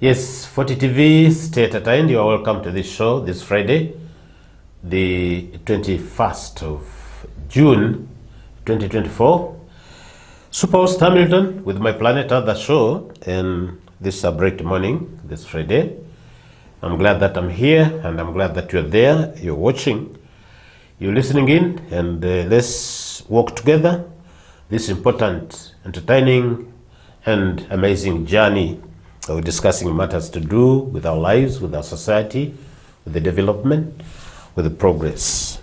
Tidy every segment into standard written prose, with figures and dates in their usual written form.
Yes, 40 TV, stay entertained. You are welcome to this show this Friday, the 21st of June, 2024. Superhost Hamilton with my Planet Earth show, and this is a great morning, this Friday. I'm glad that I'm here, and I'm glad that you're there, you're watching, you're listening in, and let's walk together this important, entertaining, and amazing journey. We're discussing matters to do with our lives, with our society, with the development, with the progress.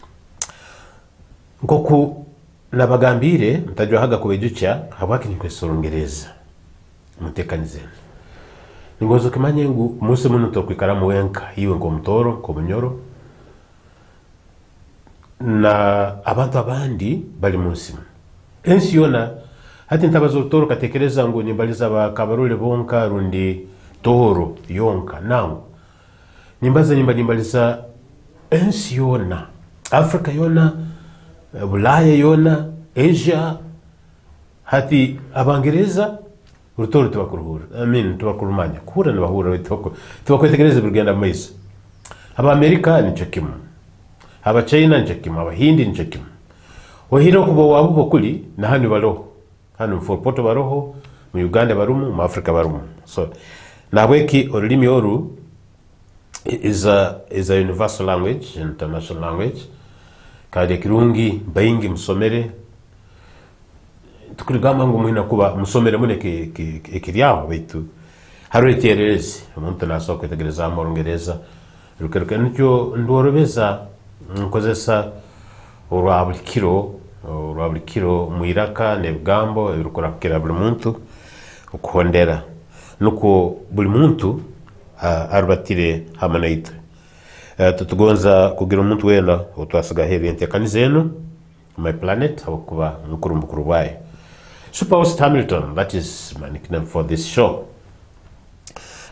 Ngoku nabagambire mtajwahaga kubejucha habaki nikwesura Lungereza mutekanize ningozo kimanye ngu muse muno tokwikara muwenka iwe ngo mutoro ngo munyoro na abantu abandi bali munsi ensi yona hati ntabazo toro katekereza ngo nimbaliza bakabarule bonka rundi toro yonka nawo nimbaliza ensi yona Afrika yona Bulaya yona Asia hati abangereza urutoro tubakuruhura tubakurumanya kuhura nibahura tubakwetegereza burugenda maiso aba Amerika ni chekimo aba China ni chekimo aba Hindi ni chekimo wahiro kubo wabo kuli na hanu baloho hanu mfopoto baroho mu Uganda barumu mu Afrika barumu so nabweki olulimi oru is a universal language, international language kade kirungi bayingi musomere tukurigamba ngo mwina kuba musomere mune ekiryaho bitu haruterezi umuntu nasoko kwetegereza mu Lungereza rukeruka nicyo ndorobeza nkozesa urwabulikiro muiraka nebugambo irukora kukira buli muntu ukuhondera nuko buli muntu arubatire hamanaito tutugonza kugira umuntu wena utwasiga heri entekanizeno my planet hakuba mukuru baye Superhost Hamilton, that is my nickname for this show.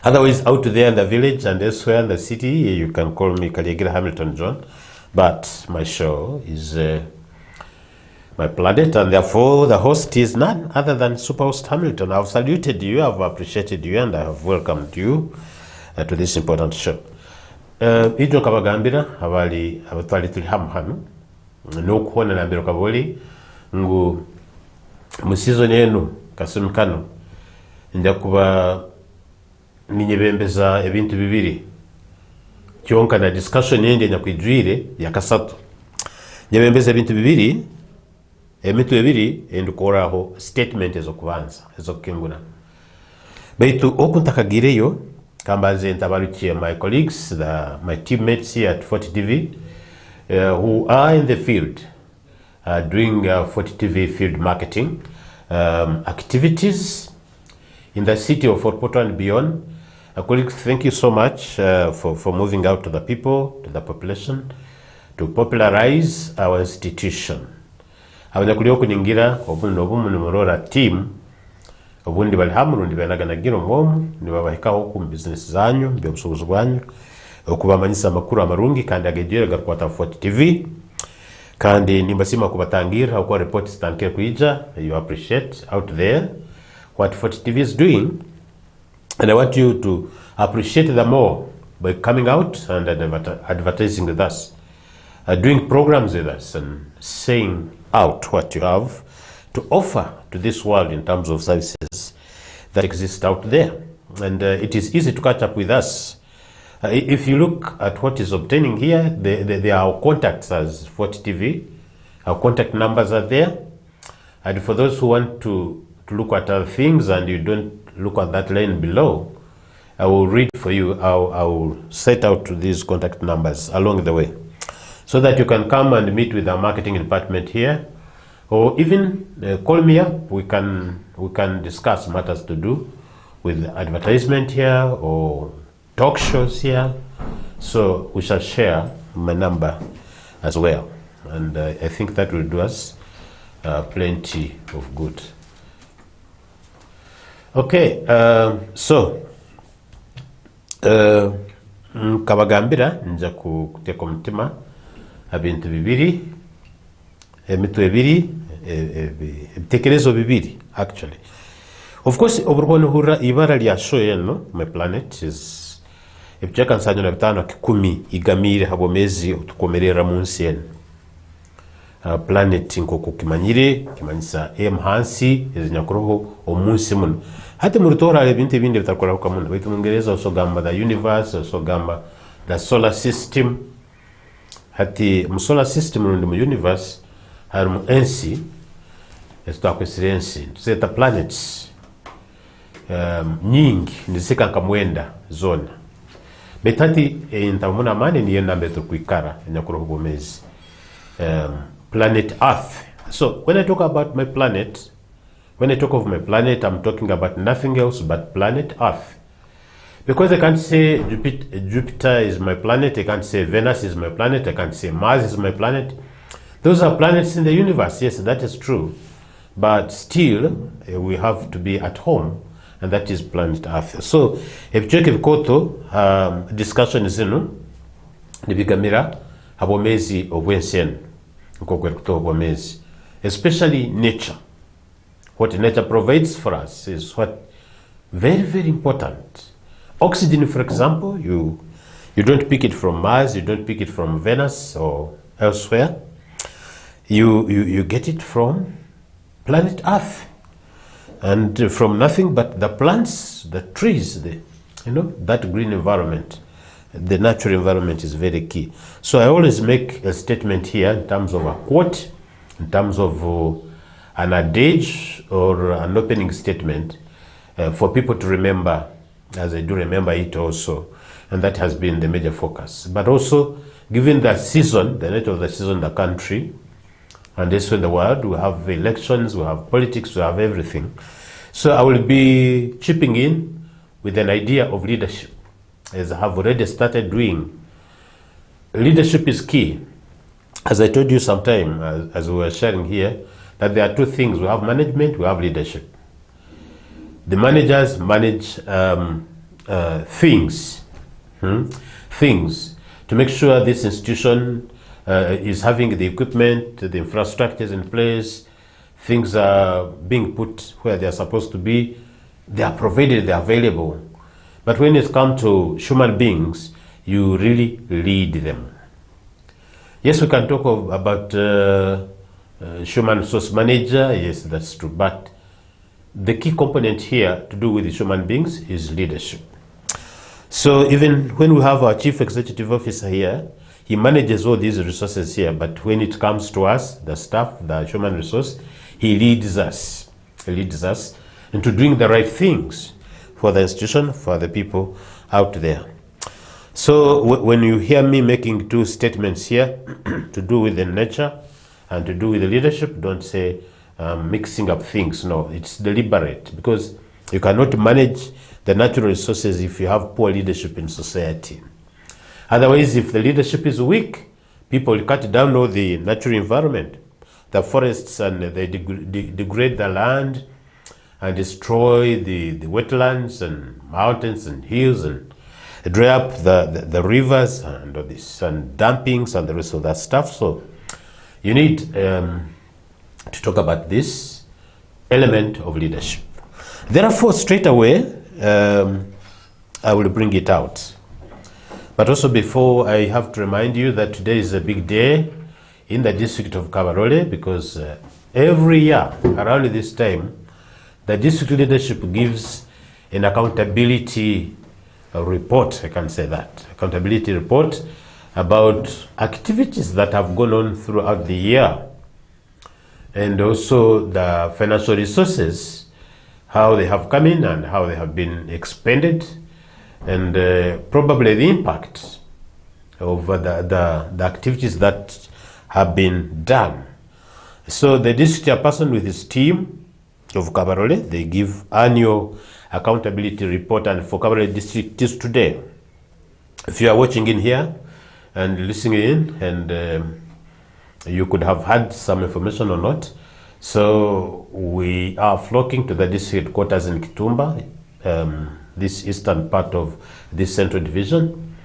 Otherwise, out there in the village and elsewhere in the city, you can call me Kaligira Hamilton John. But my show is my planet, and therefore the host is none other than Superhost Hamilton. I've saluted you, I've appreciated you, and I have welcomed you to this important show. Ijo kabagambira abatwali tuli hanu nokuona nambiro kaboli ngu musizo nenu kasumkano ndakuba ninyebembeza ebintu bibiri kyonka na discussion yende nyakwijwire yakasatu nyebembeza ebintu bibiri emitu ebiri endukoraho statement ezokubanza ezokinguna baitu okuntakagireyo kambaze ntabarukiye my colleagues my teammates here at 40 TV who are in the field doing 40 TV field marketing activities in the city of Fort Portal and beyond. Colleagues, thank you so much for moving out to the people, to the population, to popularize our institution. Abanyakulio kuningira obumu numurora team obundi bali hamurundi banaganagira ngomu nibabahika ku business zanyu byobusubuzi bwanyu okubamanyisa makuru amarungi kandi agejere gakwata 40 TV kandi nimbasima kubatangira uko report stanke kuija. You appreciate out there what 40 TV is doing, and I want you to appreciate them more by coming out and advertising with us, doing programs with us, and saying out what you have to offer to this world in terms of services that exist out there. And it is easy to catch up with us. If you look at what is obtaining here, there are our contacts as 40 TV. Our contact numbers are there. And for those who want to look at other things and you don't look at that line below, I will read for you. I will set out these contact numbers along the way so that you can come and meet with our marketing department here, or even call me up. We can discuss matters to do with advertisement here or talk shows here. So we shall share my number as well, and I think that will do us plenty of good. Okay, so kabagambira nja kuteka mutima abintu bibiri emitu ebiri ebitekerezo bibiri actually Of course, oburwana hura ibara lya show eno my planet is ebicheka nsanyo na bitano kikumi igamire habomezi tukomerera munsi eno. Planet nkoko kimanyire kimanyisa hansi ezinyakuroho omunsi muno hati muritora ebintu ebindi bitakora kamuna baitu mungereza osogamba the universe osogamba the solar system hati mu solar system rundi mu universe harimu ensi ezitakwesire ensi tuzeta planets nyingi nizisika nkamwenda zona betati entamuna mane niyo nambe tukwikara enyakuroho bomezi planet Earth. So when I talk about my planet, when I talk of my planet, I'm talking about nothing else but planet Earth. Because I can't say Jupiter is my planet, I can't say Venus is my planet, I can't say Mars is my planet. Those are planets in the universe, yes, that is true. But still, we have to be at home, and that is planet Earth. So, if you check the discussion is in the bigamira, habomezi obwensen. Especially nature. What nature provides for us is what very, very important. Oxygen, for example, you don't pick it from Mars, you don't pick it from Venus or elsewhere. You get it from planet Earth, and from nothing but the plants, the trees, that green environment. The natural environment is very key. So I always make a statement here in terms of a quote, in terms of an adage or an opening statement for people to remember, as I do remember it also, and that has been the major focus. But also, given the season, the nature of the season, the country, and also in the world, we have elections, we have politics, we have everything. So I will be chipping in with an idea of leadership, as I have already started doing. Leadership is key. As I told you sometime, as we were sharing here, that there are two things. We have management, we have leadership. The managers manage things to make sure this institution is having the equipment, the infrastructures in place, things are being put where they are supposed to be, they are provided, they are available. But when it comes to human beings, you really lead them. Yes, we can talk about human resource manager. Yes, that's true. But the key component here to do with the human beings is leadership. So even when we have our chief executive officer here, he manages all these resources here. But when it comes to us, the staff, the human resource, he leads us. He leads us into doing the right things for the institution, for the people out there. So when you hear me making two statements here to do with the nature and to do with the leadership, don't say mixing up things. No, it's deliberate, because you cannot manage the natural resources if you have poor leadership in society. Otherwise, if the leadership is weak, people cut down all the natural environment, the forests, and they degrade the land and destroy the wetlands and mountains and hills and dry up the rivers and all this, and dumpings and the rest of that stuff. So you need to talk about this element of leadership. Therefore, straight away, I will bring it out. But also before, I have to remind you that today is a big day in the district of Kabarole, because every year around this time, the district leadership gives an accountability report, I can say that, accountability report about activities that have gone on throughout the year, and also the financial resources, how they have come in and how they have been expended, and probably the impact of the activities that have been done. So the district chairperson with his team of Kabarole, they give annual accountability report, and for Kabarole district is today. If you are watching in here and listening in, and you could have had some information or not, so we are flocking to the district headquarters in Kitumba, this eastern part of this central division,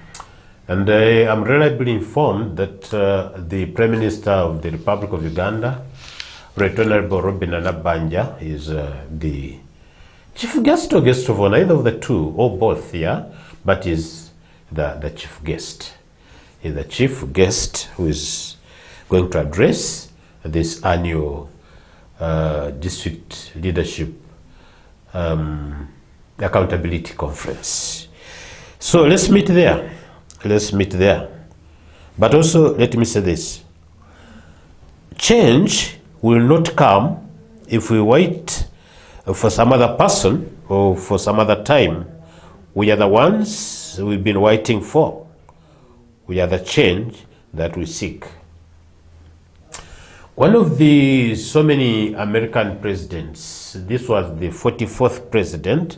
and I am reliably informed that the Prime Minister of the Republic of Uganda, Right Honorable Robin Anabanja, is the Chief guest or guest of honor, either of the two or both, yeah, but is the chief guest. Is the chief guest who is going to address this annual district leadership accountability conference. So let's meet there. Let's meet there. But also, let me say this. Change will not come if we wait for some other person or for some other time. We are the ones we've been waiting for. We are the change that we seek. One of the so many American presidents, this was the 44th president,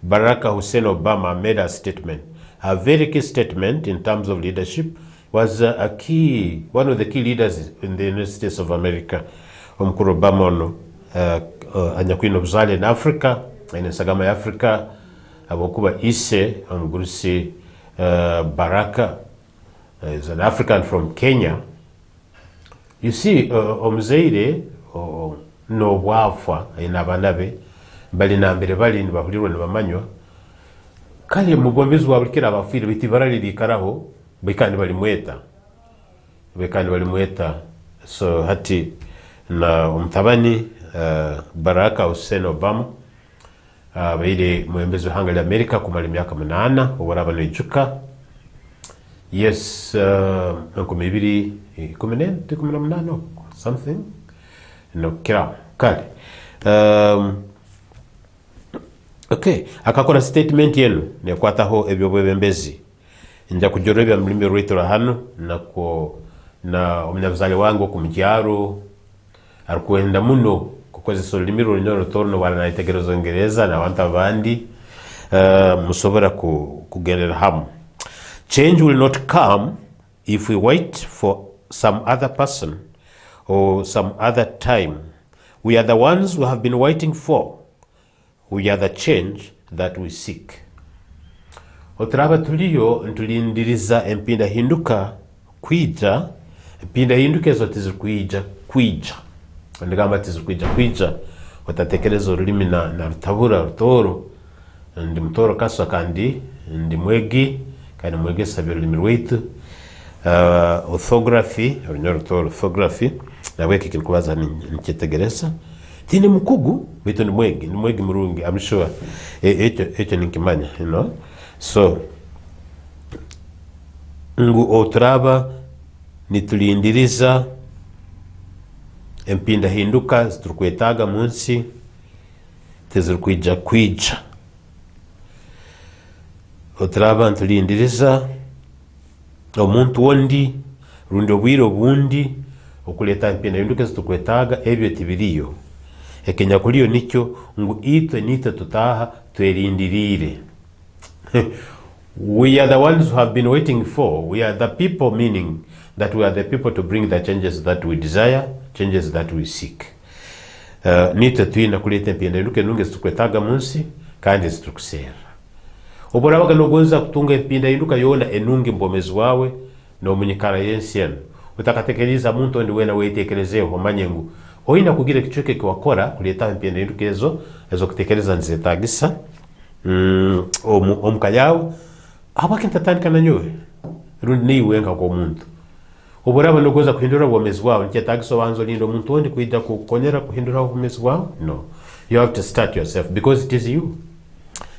Barack Hussein Obama, made a statement, a very key statement in terms of leadership, was one of the key leaders in the United States of America. Omukuru Obama ono anyakwino buzale in Africa, in Sagama Africa, abokuba ise omugurusi Baraka is an African from Kenya. You see, omuzaire no bwafa ina banabe bali nambere bali nibahulirwa nibamanywa kale mugombezu wabulikira abafire biti baralirikaraho bekandi bali mweta so hati na umutabani Barack Hussein Obama baile mwembezo hanga la Amerika kumali myaka 8 obaraba nejuka yes 2018 something no kira kale okay akakora statement yenu nekwataho ebyo bwebembezi nja kujorobya mlimi rwitro hano na omunyabuzale wangu kumjaro arkwenda muno kukozesa olulimi lunyoro torno wala naitegerezo ngereza na wanta bandi musobora kugendera hamu. Change will not come if we wait for some other person or some other time. We are the ones who have been waiting for. We are the change that we seek. Otraba tuliyo ntulindiriza empinda hinduka kwija, empinda hinduka zote kwija. Ndigamba kwija watatekereza urulimi na rutabura rutoro ndi mutoro kaswa kandi ndi mwegi kandi mwege sabira urulimi rwitu orthography orthography nawe kikikubaza nikitegereza tini mukugu witu ni mwegi murungi I'm sure echo nikimanya you know so ngu otraba nitulindiriza empinda hinduka turukwetaga munsi kwija otraba ntulindiriza omuntu wondi rundi obwiro bundi okuleta empinda hinduka turukwetaga ebyo tibiriyo ekenya kuliyo nicyo ngu nite tutaha twelindirire. We are the ones who have been waiting for. We are the people, meaning that we are the people to bring the changes that we desire, changes that we seek. Nite tuina kuleta empinda hinduka nunge turukwetaga munsi kandi turukusera. Oborabaga nogonza kutunga empinda hinduka yona enunge mbomezi wawe no munyikara yensienu. Utakatekereza muntu ndi wena weitekerezeho manyengu oina kugira kichoke kwakora kuleta empinda hinduka ezo kutekereza nzetagisa omukayawo abakintatandika nanyowe rundi niwenga kwa muntu oboraba nogoza kuhindura ubomezi wawe nkyetagisa wanzo lindo muntu ondi kuida kukonyera kuhindura ubomezi wawe no you have to start yourself because it is you.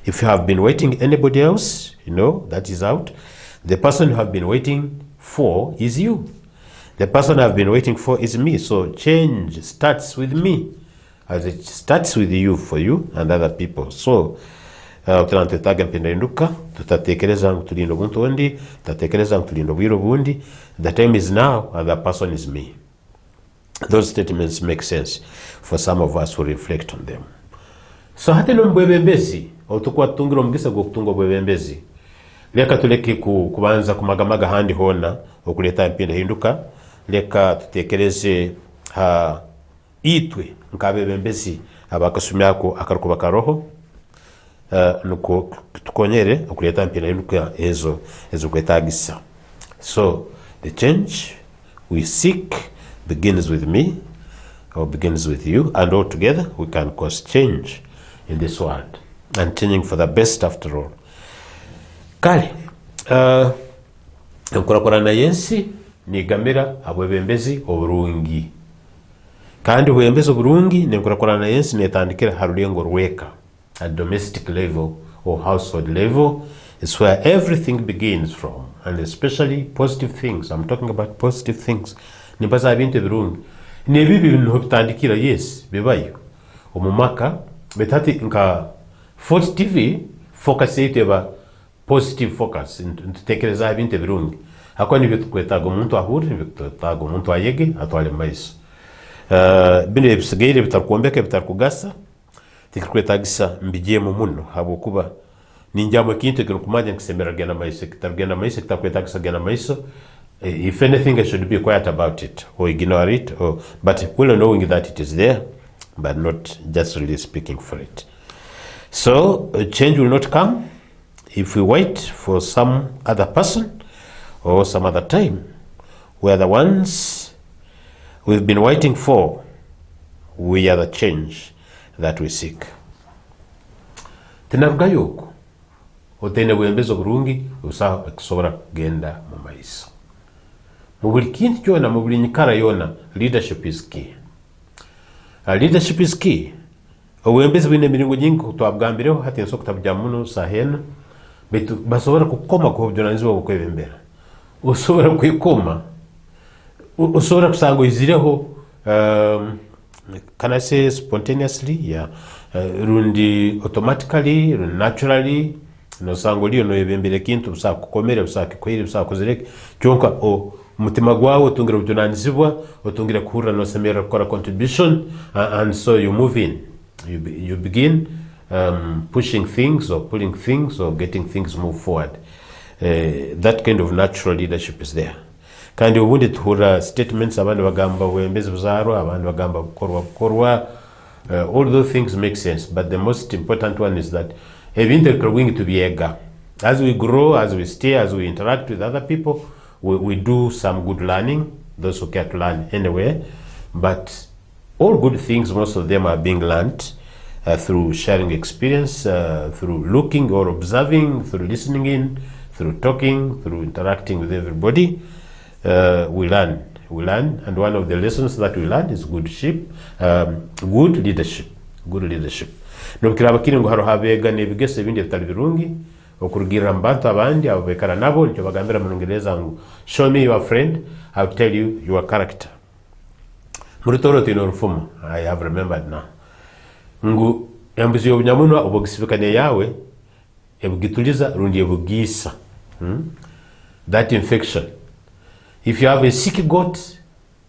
If you have been waiting anybody else, you know that is out. The person you have been waiting for is you. The person I've been waiting for is me. So change starts with me as it starts with you, for you and other people. So tunatetaga mpinda hinduka tutatekereza tulindo muntu ondi tutatekereza tulindo bwiro bundi. The time is now and the person is me. Those statements make sense for some of us who reflect on them. So hati no mbwebembezi otukwa tungiro mgisa kutunga mbwebembezi leka tuleke kubanza kumagamaga handi hona okuleta mpinda hinduka leka tutekereze itwe nkabebembezi abakasumyako akarukuba karoho nuko tukonyere okuleta mpinda hinduka ezo kwetagisa. So the change we seek begins with me or begins with you, and all together we can cause change in this world and changing for the best after all. Kale, enkurakurana yensi nigamira abwebembezi oburungi. Kandi obwebembezi oburungi nenkurakurana yensi netandikira harulengo rweka at domestic level or household level. It's where everything begins from, and especially positive things. I'm talking about positive things. Nibaza bintu birungi. Nebibi bintu bitandikira yes bibayo. Omumaka betati nka Fort TV focus eba positive focus ntutekereza bintu birungi. Hako ni bikwetaga umuntu ahuri bikwetaga umuntu ayege atwale maiso. Bino ebisigaire bitakuombeka bitakugasa tikwetagisa mbigiye mu muno habo kuba ninjamwe kintu kumanya nkisemera gena maiso kitagena maiso kitakwetagisa gena maiso. If anything, I should be quiet about it or ignore it, but well knowing that it is there, but not just really speaking for it. So change will not come if we wait for some other person or some other time. We are the ones we've been waiting for. We are the change that we seek. Tinavugayoko otene bwembezo burungi usa kusobora kugenda mu maiso. Mubuli kintu kyona mubuli nyikara yona leadership is key. Leadership is key. Obwembezi bwine miringo nyingi twabwambireho hati nso kutabya muno sahena betu basobora kukoma ko journalism obukwebembera. Usobora kwikoma. Usobora kusango izireho can I say spontaneously? Yeah. Rundi automatically, naturally. No sango liyo no ebembere kintu busa kukomera busa kikwire busa kuzireke cyonka umutima gwawe utungira ubujonanizibwa utungira kuhura no semera kora contribution and so you move in, you begin pushing things or pulling things or getting things move forward. That kind of natural leadership is there. Kandi ubundi tuhura statements abandi bagamba wembeze buzaro abandi bagamba bukorwa all those things make sense, but the most important one is that ebintu going to be ega. As we grow, as we stay, as we interact with other people, we do some good learning, those who care to learn anyway. But all good things, most of them are being learned through sharing experience, through looking or observing, through listening in, through talking, through interacting with everybody. We learn, and one of the lessons that we learn is good leadership. Nobukira abakiri ngo haro habega nebigese bindi bitari birungi okurugira mbantu abandi abekara nabo nicyo bagambira mu Ngereza ngo show me your friend, I'll tell you your character. Muri toro tino rufumo I have remembered now. Ngo yambuzi obunyamunwa obogisibikane yawe ebugituliza rundi ebugisa. That infection. If you have a sick goat,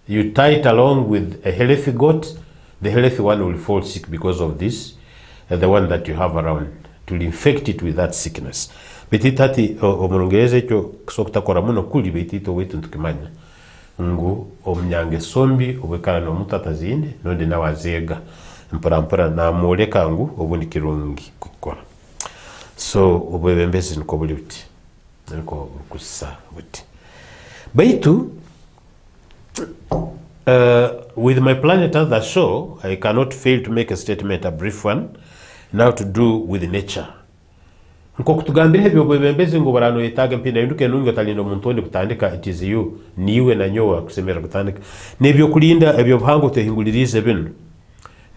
you tie it along with a healthy goat, the healthy one will fall sick because of this. The one that you have around to infect it with that sickness. Betitati omurungereze cyo kusokutakora muno kuli betito wetu tukimanya. Ngo omnyange sombi obekana no mutatazinde nonde nawazega mpora na moleka ngo obundi kirungi kukora. So obwebembezi nko buli buti. Nko kusa buti. Baitu with my Planet Earth show, I cannot fail to make a statement, a brief one, now to do with nature. Nko kutugambira hebyo bwebembezi ngo barano yetaga mpinda yinduke nungo talindo muntonde kutandika it is you niwe na nyowa kusemera kutandika nebyo kulinda ebyo bhango tehingulirize bino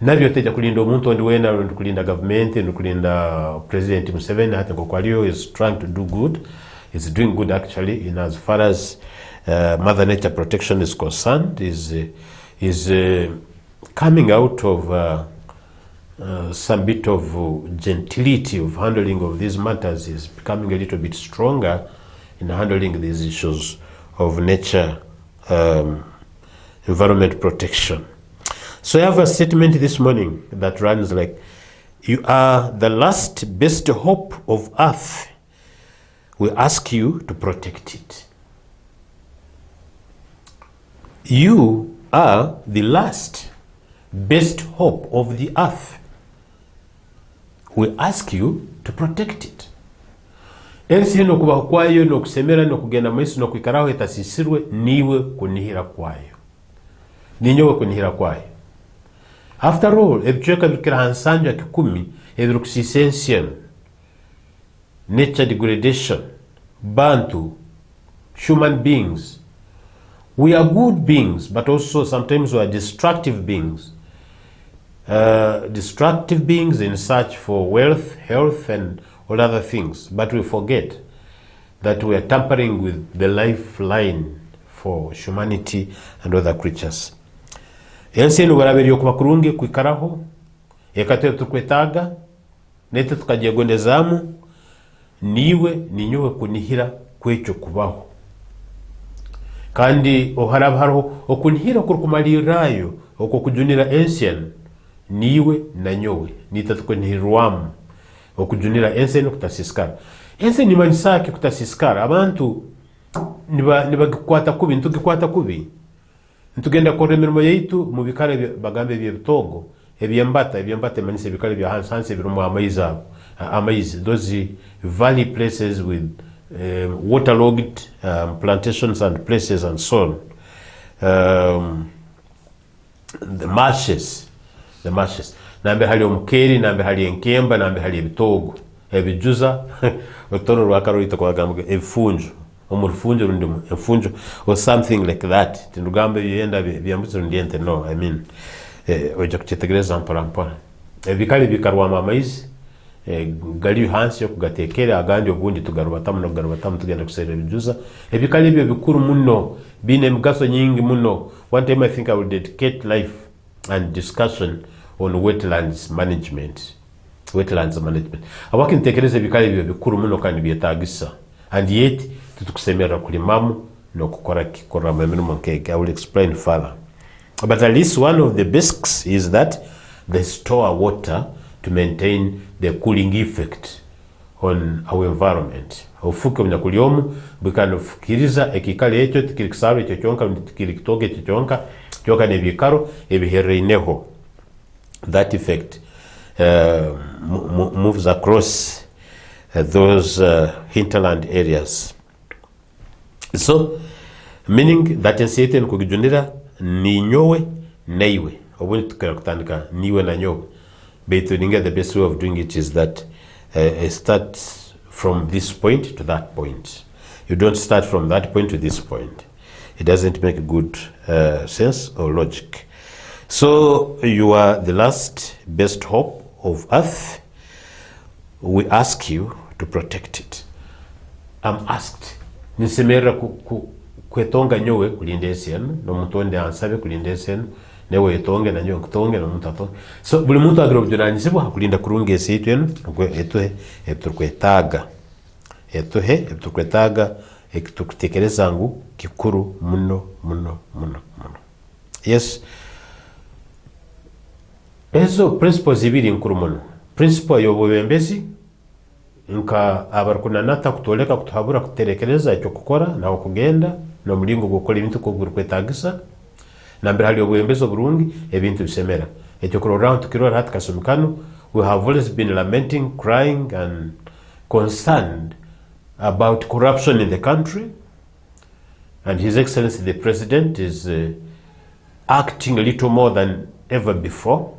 nabyo teja kulinda omuntu ndi wena kulinda government ndi kulinda President Museveni hata ngo kwaliyo is trying to do good, is doing good actually in as far as Mother Nature protection is concerned, is coming out of some bit of gentility of handling of these matters, is becoming a little bit stronger in handling these issues of nature environment protection. So I have a statement this morning that runs like, you are the last best hope of earth. We ask you to protect it. You are the last best hope of the earth. We ask you to protect it. Ensi no kuba kwayo no kusemera no kugenda maiso no kwikaraho etasisirwe niwe kunihira kwayo. Ninyowe kunihira kwayo. After all, ebichweka bikira hansanja kikumi ebirukusisensien, nature degradation, bantu, human beings. We are good beings, but also sometimes we are destructive beings. Destructive beings in search for wealth, health, and all other things. But we forget that we are tampering with the lifeline for humanity and other creatures. Ensi eno barabiri okuba kurungi kwikaraho, ekatwe tukwetaga, nete tukagyegondezamu, niwe ninyowe kunihira kwecho kubaho. Kandi oharaba hariho okunihira kurukumalirayo okukujunira ensi niwe nanyowe nitatukwenihirwamu okujunira ensi eno kutasiskara. Ensi nimanyisaki kutasiskara, abantu nibagikwata kubi, ntugikwata kubi. Ntugenda kora emirimo yaitu mu bikare bagambe by'ebitogo, ebyembata manise bikare bya hansi birumu amaizi, those valley places with waterlogged plantations and places and so on. The marshes. Nambe hali omukeri, nambe hali enkemba, nambe hali ebitogo, ebijuza, otono rwakarorita kwa gambe efunjo, omurfunjo rundimu, efunjo or something like that. Tindugambe yenda byambutse rundiente, no, I mean, oja kuchitegereza mpora. Ebikali bikarwa amaizi, gali hansi yo kugatekera agandi obundi tugarubatamu tugenda kusera ebijuza. Ebikali byo bikuru muno, bine emigaso nyingi muno. One time I think I will dedicate life and discussion on wetlands management. Awakintekereza ebikali byo bikuru muno kandi byetagisa. And yet tutukusemera kulimamu no kukora emirimo nkeke. I will explain further. But at least one of the basics is that they store water to maintain the cooling effect on our environment. Ofuke mnyakuliomu bukanofukiriza ekikali echo tikirikisaru echo chonka tikirikitoge echo chonka nebikaro ebihereineho. That effect moves across those hinterland areas. So, meaning that ensiete nkugijunira ni nyowe naiwe. Obundi tukera kutandika niwe na nyowe. But the best way of doing it is that start from this point to that point. You don't start from that point to this point. It doesn't make good sense or logic. So you are the last best hope of Earth. We ask you to protect it. I'm asked. Nisemera kwetonga nyowe kulindesi enu, no mutonde ansabe kulindesi enu, newe etonge na nyowe kutonge no mutatonge. So buli muntu agirobjuranyisibu hakulinda kurungi esi itu enu, etuhe ebiturkwetaga. Ebiturkwetaga ekitukutekereza ngu kikuru muno. Yes. Ezo principles ibiri nkuru muno. Principle y'obwembezi nka abarukunanata kutoleka kutuhabura kuterekereza icyo kukora naho kugenda no mulingo gukora ibintu kwetagisa nambere hali obwembezo burungi ebintu bisemera icyo kurora tukirora hati kasumikano. We have always been lamenting, crying and concerned about corruption in the country, and His Excellency the President is acting a little more than ever before.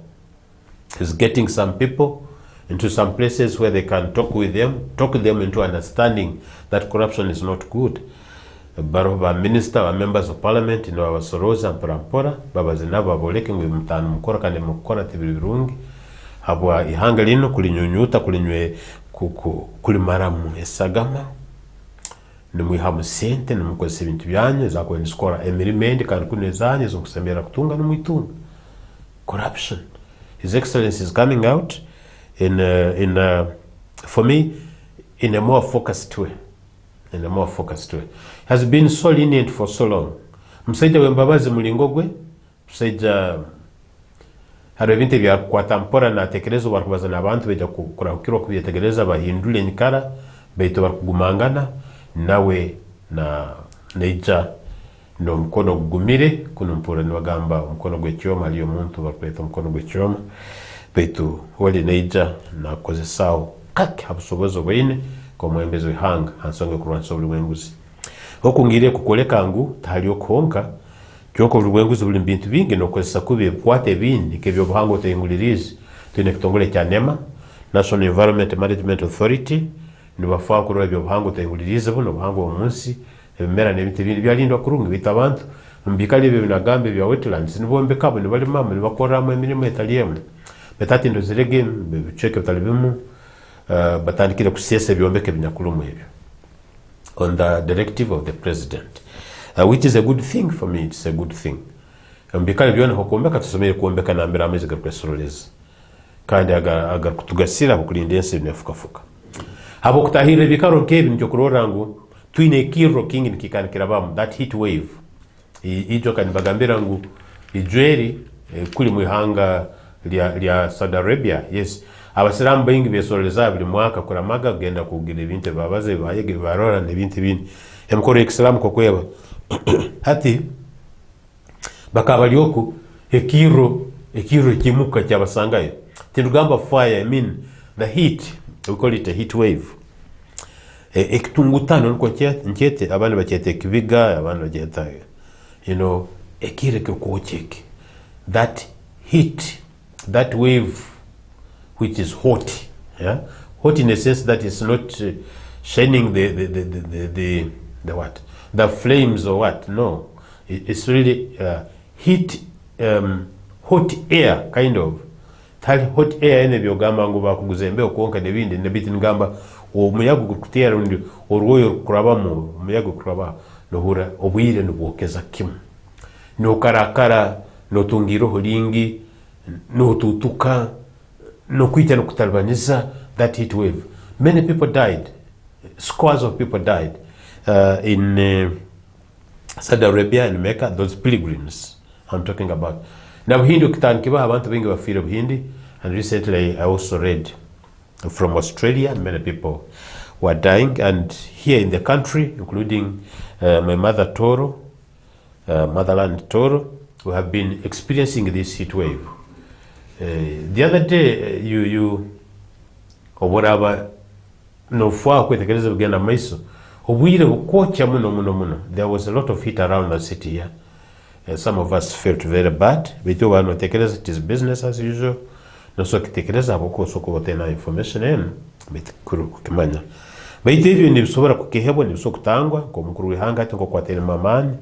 He's getting some people into some places where they can talk them into understanding that corruption is not good. Baroba minister wa members of parliament ino abasoroza mpora baba zinaba boleke ngwe mutanu mukora kandi mukora tibirungi habwa ihanga lino kulinyunyuta kulinywe kulimaramu esagama nimwihamu sente nimukozesa ibintu byanyu zakwendikora emirimendi kandi kunezanye zo kusembera kutunga no corruption. His Excellency is coming out for me in a more focused way. Has been so lenient for so long. Msaija wembabazi mulingogwe, msaija harabinte bya kwatampora na tekerezo barkubaza na abantu beja kurakiro kubyetegereza bahindule nyikara beito barkugumangana nawe na neija no mkono gumire kunumpura ni wagamba mkono gwecyoma aliyo muntu barkweta mkono gwecyoma beito wali neija na kozesao kake habusobozo bwine ko mwembezo ihanga hansonge kurwanso buli mwenguzi okungire kukoleka ngu taliyo konka kyoko obwenguzi buli bintu bingi nokozesa kubi ebikwata ebindi nk'ebyobuhangwa otuyingulirizi tuyina ekitongole kya NEMA, National Environment Management Authority, nibafaa kurora ebyobuhangwa otuyingulirizi buno obuhangwa omunsi ebimera n'ebintu ebindi byalindwa kurungi bitu abantu mubikali ebyo binagambe bya wetlands nibombekabo nibalimamu nibakoramu emirimu etali emu betati ndozirege bicweke bitali bimu batandikire kusiesa ebyombeke binyakurumu ebyo on the directive of the president, which is a good thing for me. It's a good thing. Mbikali byona hokombeka tusomere kuombeka na mbere amezi gapresoreza kandi agar kutugasira kukulinda ensi nefukafuka habo kutahira bikaro nkebi nicyo kurorangu twine kiro kingi nikikanikira bamu that heat wave ijo kanibagambira ngu ijweri kuli mwihanga lya Saudi Arabia. Yes, abasiramu bengi besoreza buli mwaka kuramaga kugenda kugira ibintu babaze bayege barora n'ibintu bindi emkoro ekisilamu kokweba hati bakabalyoku ekiro kimuka cyabasangayo tindugamba fire, I mean the heat, we call it a heat wave. Ekitungutano nko nkyete abana bakyete kibiga abana bakyeta ekire kokocheke that heat, that wave which is hot, yeah, hot in a sense that is not shining the what, the flames or what, no, it's really heat, hot air kind of hot air ene byogamba ngo bakuguzembe okonka nebindi nebiti ngamba omuyaga gukutera ndi orwoyo kurabamu omuyaga kuraba nohura obwire nubwokeza kimu no karakara no tungiro holingi no tutuka no kwita no kutalbaniza that heat wave. Many people died, scores of people died in Saudi Arabia and Mecca, those pilgrims I'm talking about. Now Hindu kitankiba abantu bengi bafira Buhindi, and recently I also read from Australia many people were dying, and here in the country including my mother Toro, motherland Toro, we have been experiencing this heat wave. The other day you oboraba no fwa kwetekereza bugenda maiso obwire bukocha muno there was a lot of heat around the city here. Some of us felt very bad. Bitu wano tekereza it is business as usual. No so kitekereza aboko soko botena information en bitkuru kukimanya. Bitu hivyo ni bisobora kukihebo ni bisoko kutangwa ko mukuru wihanga ati ngo kwatera mamani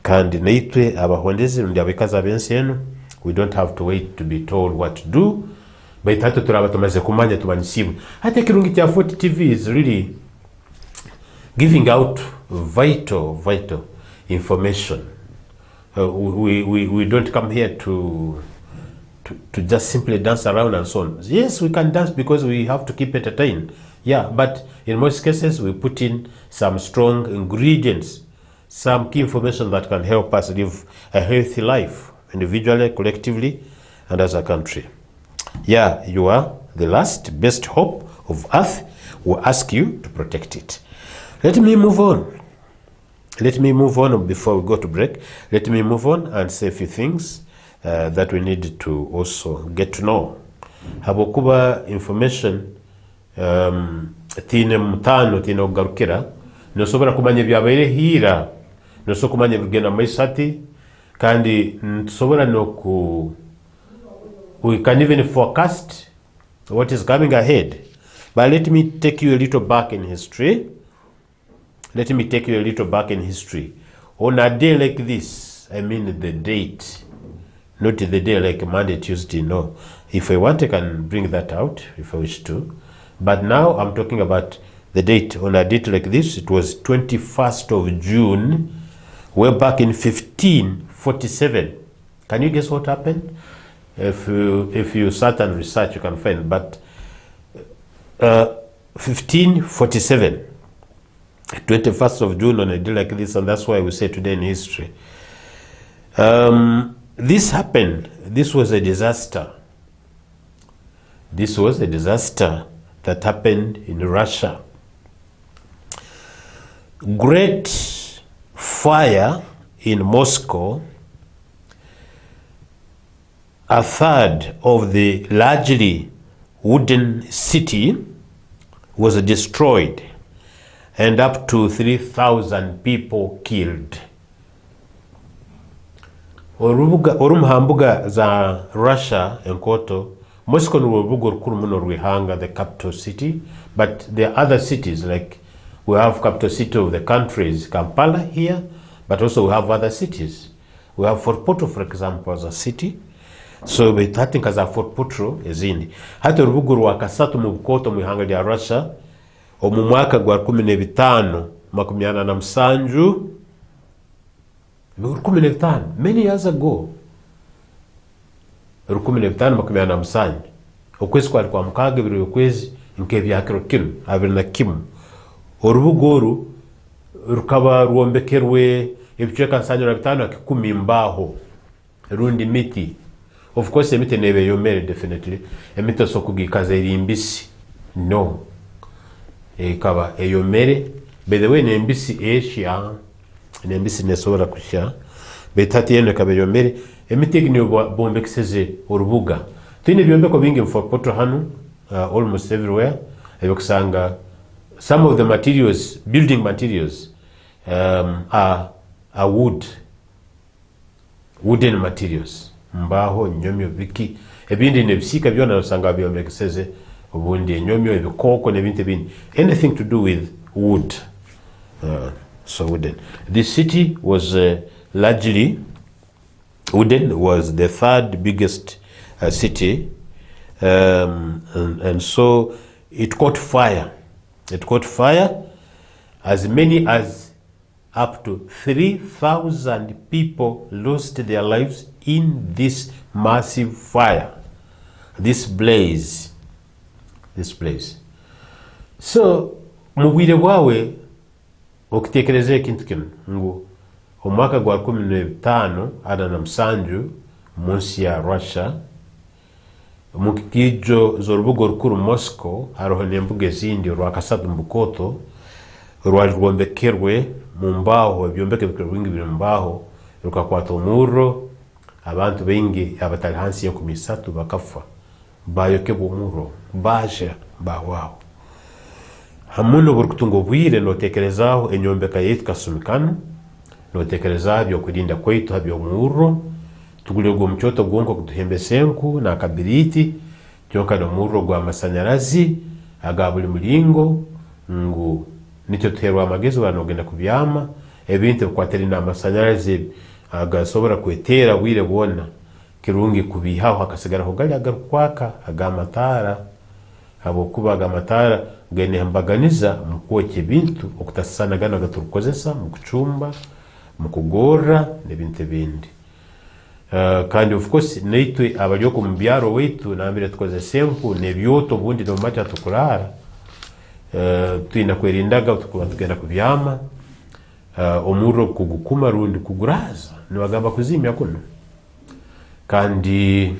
kandi naitwe abahondezi ndi abikaza bensi eno. We don't have to wait to be told what to do. But hata turaba tumaze kumanya tubanisibu. Hata kirungi cha 40 TV is really giving out vital information. We don't come here to just simply dance around and so on. Yes, we can dance because we have to keep entertained. Yeah, but in most cases we put in some strong ingredients, some key information that can help us live a healthy life, individually, collectively, and as a country. Yeah, you are the last best hope of Earth. We ask you to protect it. Let me move on. Let me move on before we go to break. Let me move on and say a few things that we need to also get to know. Habokuba information tine mutano tine ogarukira nosobora kumanya byabaire hira noso kumanya bigenda maisati kandi nsobora no we can even forecast what is coming ahead. But let me take you a little back in history. Let me take you a little back in history. On a day like this, I mean the date, not the day like Monday, Tuesday, no. If I want, I can bring that out if I wish to. But now I'm talking about the date. On a date like this, it was 21st of June. We're back in 1547. Can you guess what happened? If you search and research, you can find. But 1547. 21st of June on a day like this, and that's why we say today in history. This happened. This was a disaster. This was a disaster that happened in Russia. Great fire in Moscow. A third of the largely wooden city was destroyed, and up to 3,000 people killed. orumuhambuga za Russia enkoto Moscow ni urubuga rukuru muno rwihanga, the capital city, but there are other cities, like we have capital city of the countries Kampala here, but also we have other cities. We have Fort Portal, for example, as a city. So we think as a Fort Portal ezindi. Hata urubuga rwa Kasatu mu Bukoto mu ihanga lya Russia omu mwaka gwa 15 many years ago. 15 okwezi kwa mukaga biri okwezi nke byakiro kinu abiri na kimu orubuga oru rukaba rwombekerwe ebicweka 5 akikumi mbaho rundi miti. Of course emiti nebe yomere definitely emiti sokugikaza irimbisi no kaba eyomere by the way nembisi Asia nembisi nesobora kusha betati yene kaba yomere emiti gini bombekiseze orubuga tine byombeko bingi for Portal hanu almost everywhere ebikusanga some of the materials, building materials are wooden materials, mbaho, nyomyo, biki ebindi nebisika byona usanga byombekiseze obundi nyomyo ebikoko nebintu ebindi, anything to do with wood. So wooden. This city was largely wooden, was the third biggest city, and so it caught fire. It caught fire. As many as up to 3,000 people lost their lives in this massive fire, this blaze. So mubwire bwawe okitekereza ekintu kino ngo omwaka gwa 15 ada na msanju munsi ya Russia mukijo zorubugo rukuru Moscow haroho nembuge zindi rwa Kasatu Mbukoto rwombekerwe mu mbaho byombeke bingi biri mbaho rukakwata umuro abantu bengi abatali hansi yo kumisatu bakafa bayoke bumuro baje bawaho hamuno burukutungo bwire notekerezaho enyombeka yetu kasumikano notekereza byo kurinda kwetu habyo muro tugulego mchoto gonko kutuhembe senku na kabiriti cyonka no muro gwa masanyarazi agabuli mulingo ngu nicyo tuherwa amagezo banogenda kubyama ebintu kwateri na masanyarazi agasobora kwetera wire bona kirungi kubihaho akasigara ho gali agarukwaka agamatara abo kubaga amatara gene hambaganiza mukoke bintu okutasana gana gaturukozesa mukuchumba mukugora nebintu bindi. Kandi of course neitwe abalyoko mu byaro wetu nambire tukoze sempu nebyoto bundi no mata tukurara twina kwerindaga tukuba tugenda kubyama omuro kugukuma rundi kuguraza nibagamba kuzimya kuno kandi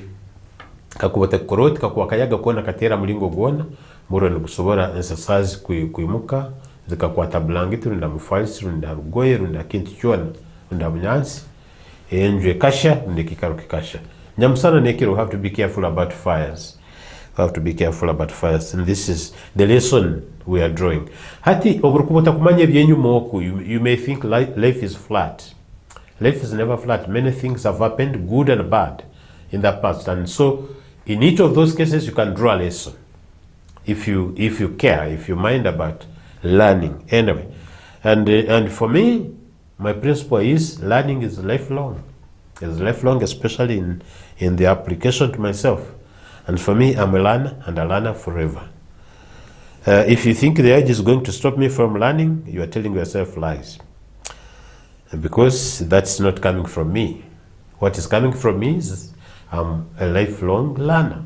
kakubata koroti kakuwa kayaga kona katera mulingo gona muro nukusobora exercise kuimuka zikakwata blanket runda mufalsi runda rugoye runda kintu cyona runda bunyansi enjwe kasha ndikikaro kikasha nyamusana nekiro have to be careful about fires. And this is the lesson we are drawing. Hati oburukubota kumanya byenyuma oku you may think life is flat. Life is never flat. Many things have happened, good and bad, in the past, and so in each of those cases you can draw a lesson if you care, if you mind about learning anyway. And for me, my principle is learning is lifelong. It's lifelong, especially in the application to myself. And for me, I'm a learner and a learner forever. If you think the age is going to stop me from learning, you are telling yourself lies. Because that's not coming from me. What is coming from me is I'm a lifelong learner.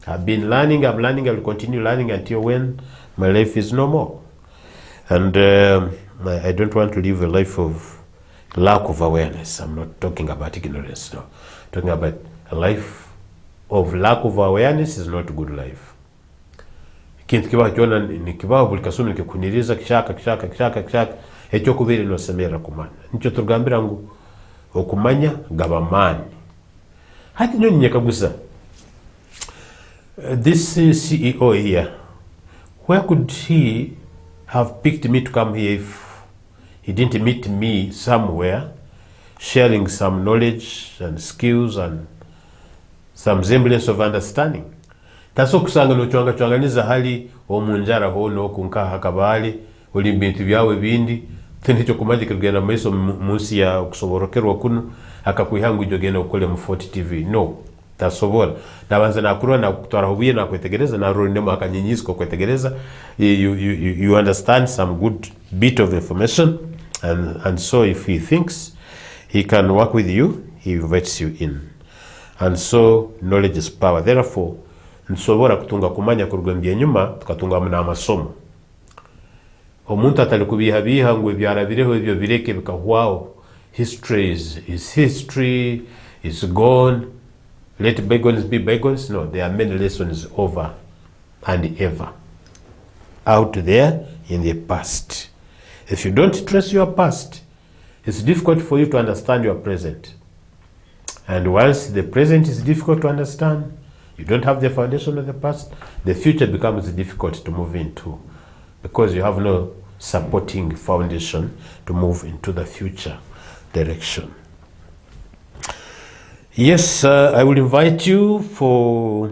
I've been learning, I'm learning, I will continue learning until when my life is no more. And I don't want to live a life of lack of awareness. I'm not talking about ignorance, no. I'm talking about a life of lack of awareness is not a good life. Kintu kiba kyona nikiba bulikasumi nikikuniriza kishaka ekyo kubiri no semera kumana. Nicho turugambira ngo okumanya gabamani. Hati nyo nyekagusa. This CEO here, where could he have picked me to come here if he didn't meet me somewhere, sharing some knowledge and skills and some semblance of understanding. Taso kusanga no chwanganiza hali omunjara hono kunka hakabali oli bintu byawe bindi tenicho kumaji kugenda maiso munsi ya kusoborokerwa kuno akakwihangu jogena ukole mu Fort TV. No, tasobora nabanza nakurwa na kutwara hubiye na kwetegereza na role ndemo akanyinyisiko kwetegereza. You understand some good bit of information, and so if he thinks he can work with you, he invites you in. And so knowledge is power. Therefore nsobora kutunga kumanya kurugambye nyuma tukatunga muna amasomo. Omuntu atalikubiha ngwe byarabireho ibyo bireke bikahwaho. History is history, is gone. Let bygones be bygones. No, there are many lessons over and ever out there in the past. If you don't trace your past, it's difficult for you to understand your present. And once the present is difficult to understand, you don't have the foundation of the past, the future becomes difficult to move into because you have no supporting foundation to move into the future direction. Yes, I will invite you for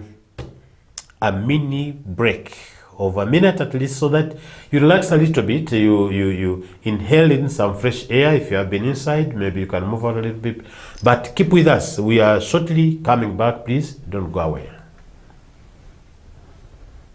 a mini break of a minute at least, so that you relax a little bit, you inhale in some fresh air. If you have been inside, maybe you can move out a little bit, but keep with us. We are shortly coming back. Please don't go away.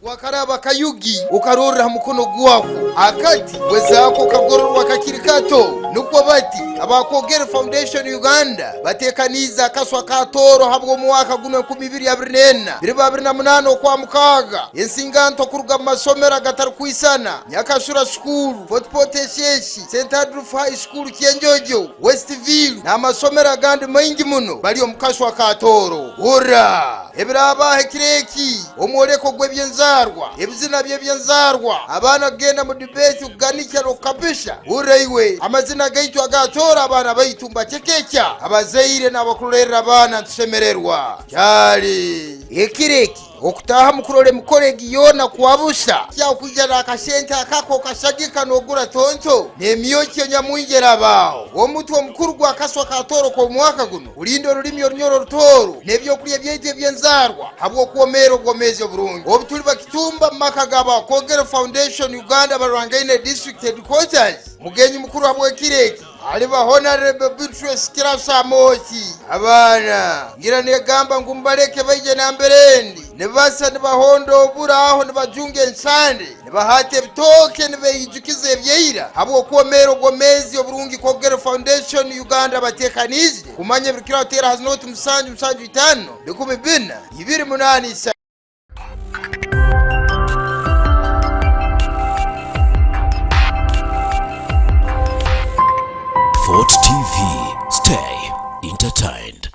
Wakaraba kayugi ukarora mukono gwako akati wezako kagororwa kakiri kato nuko bati abakogera Foundation Uganda batekaniza kaswa katoro habwo mu mwaka guno 2024 2028 kwa mukaga ensinganto kuruga masomera gatari kwisana Nyakashura School, Fort Portal Sheshi, St Andrew High School Kienjojo, Westville na masomera gandi maingi muno bali omukaswa katoro ura ebiraba hekireki omoreko gwebyenza ebizina by'ebyenzarwa abana genda mu debate uganisha kabisha uraiwe amazina gaitu agatora abana baitumba chekecha abazaire n'abakulera abana ntusemererwa cyari ekireki okutaha mukurole mukoregi yona kwabusha kya kujara akashenta akako kashagika nogura tonto nemyoke nyamwingera bawo omutwe mukuru gwa kaswa katoro ko mwaka guno ulindo rulimi orunyoro rutoro nebyo kuriye byete byenzarwa habwo kuomero gomeze burungi obutuli bakitumba makagaba kogera Foundation Uganda barwangaine district headquarters mugenyi mukuru habwo kireki aliba Honorable Beatrice Kirasa Mochi abana ngira negamba ngumbaleke baije namberendi nebasa nebahondo buraho nebajunge ensande nebahate bitoke nebeyijukize ebyeira habwo kuomero gomezi oburungi kogera Foundation Uganda batekanize kumanya bikira tera has not musanju 5 ndikubibina 28 Fort TV. Stay entertained.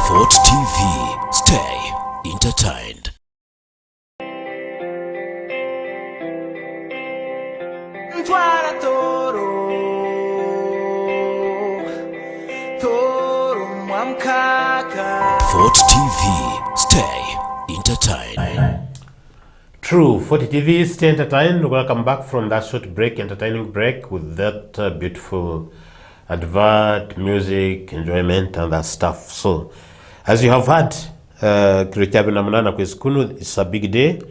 Fort TV. Stay entertained. Fort TV. Stay entertained. True, Fort TV, stay entertained. Welcome back from that short break, entertaining break, with that beautiful advert, music, enjoyment, and that stuff. So, as you have heard, it's a big day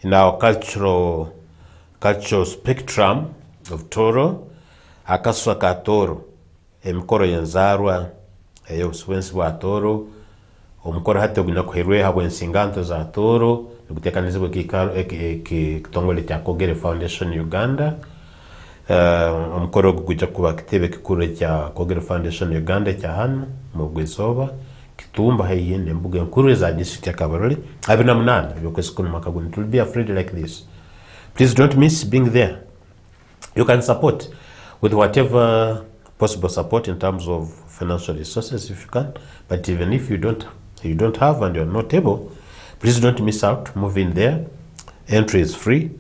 in our cultural spectrum of Toro. Akaswa ka Toro, emkoro yenzarwa, eyo swensi wa Toro, omukoro hati ogina kuherwe habo ensinganto za toro nigutekanizibwe kitongole kya Kogere Foundation Uganda. Omukoro guja kuba kitebe kikuru kya Kogere Foundation Uganda kya hano mu Gwesoba Kitumba hayi nembuga nkuru za district ya Kabarole abina munana yokwesi kuno makaguni. It will be afraid like this. Please don't miss being there. You can support with whatever possible support in terms of financial resources if you can, but even if you don't have and you're not able, please don't miss out. Move in there. Entry is free.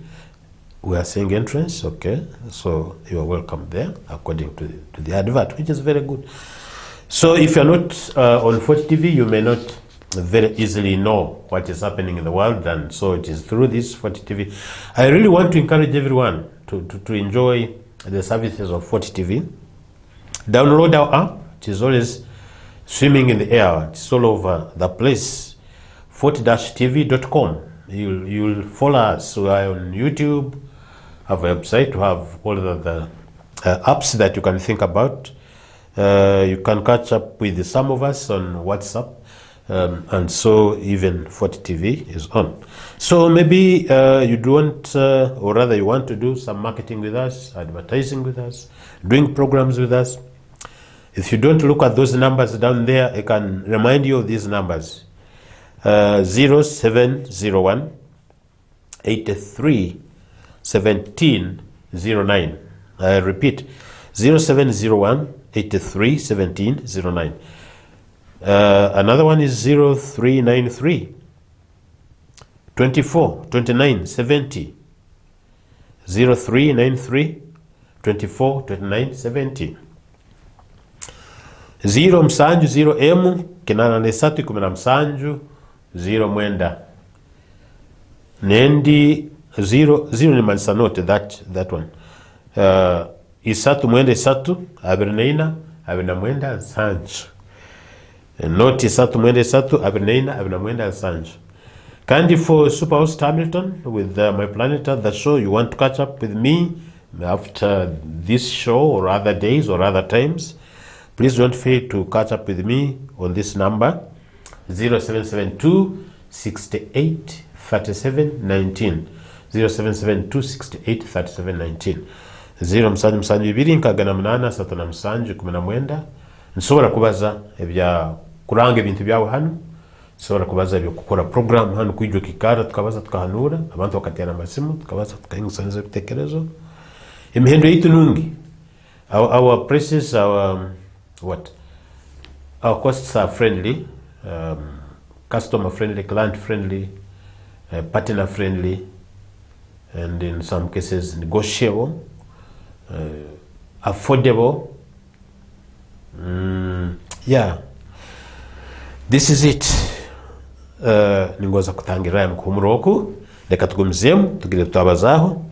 We are saying entrance, okay, so you are welcome there according to the advert, which is very good. So if you're not on Fort TV, you may not very easily know what is happening in the world, and so it is through this Fort TV. I really want to encourage everyone to enjoy the services of Fort TV. Download our app. It is always swimming in the air. It's all over the place. fort-tv.com. You'll follow us. We are on YouTube, have a website, to have all the apps that you can think about. You can catch up with some of us on WhatsApp, and so even Fort TV is on. So maybe you don't, or rather you want to do some marketing with us, advertising with us, doing programs with us. If you don't look at those numbers down there, I can remind you of these numbers. 0701 83 17 09. I repeat, 0701 83 17 09. Another one is 0393 24 29 70. 0393 24 29 70. 0 msanju 0 M kinana nesatu kumena msanju 0 mwenda nendi 0 ni manisa note that one. Isatu mwenda isatu abirneina abina mwenda nsanju. Note isatu mwenda isatu abirneina abina mwenda nsanju. Kandi for Superhost Hamilton with My Planet the show, you want to catch up with me after this show or other days or other times, please don't fail to catch up with me on this number 0772 68 37 19. 0772 68 37 19. 0 msanju msanju ibiri nkagana munana satana msanju kumena mwenda. Nsobora kubaza ebya kuranga ibintu byawe hano. Nsobora kubaza ebyo kukora program hano kwijjo kikara tukabaza tukahanura abantu bakatera amasimu tukabaza tukayingusanza bitekerezo. Imihendo yitu nungi. Our prices, our costs are friendly, customer friendly, client friendly, partner friendly, and in some cases negotiable, affordable. Yeah, this is it. Ningoza kutangira mkumroku leka tugumzemu tugire tutabazaho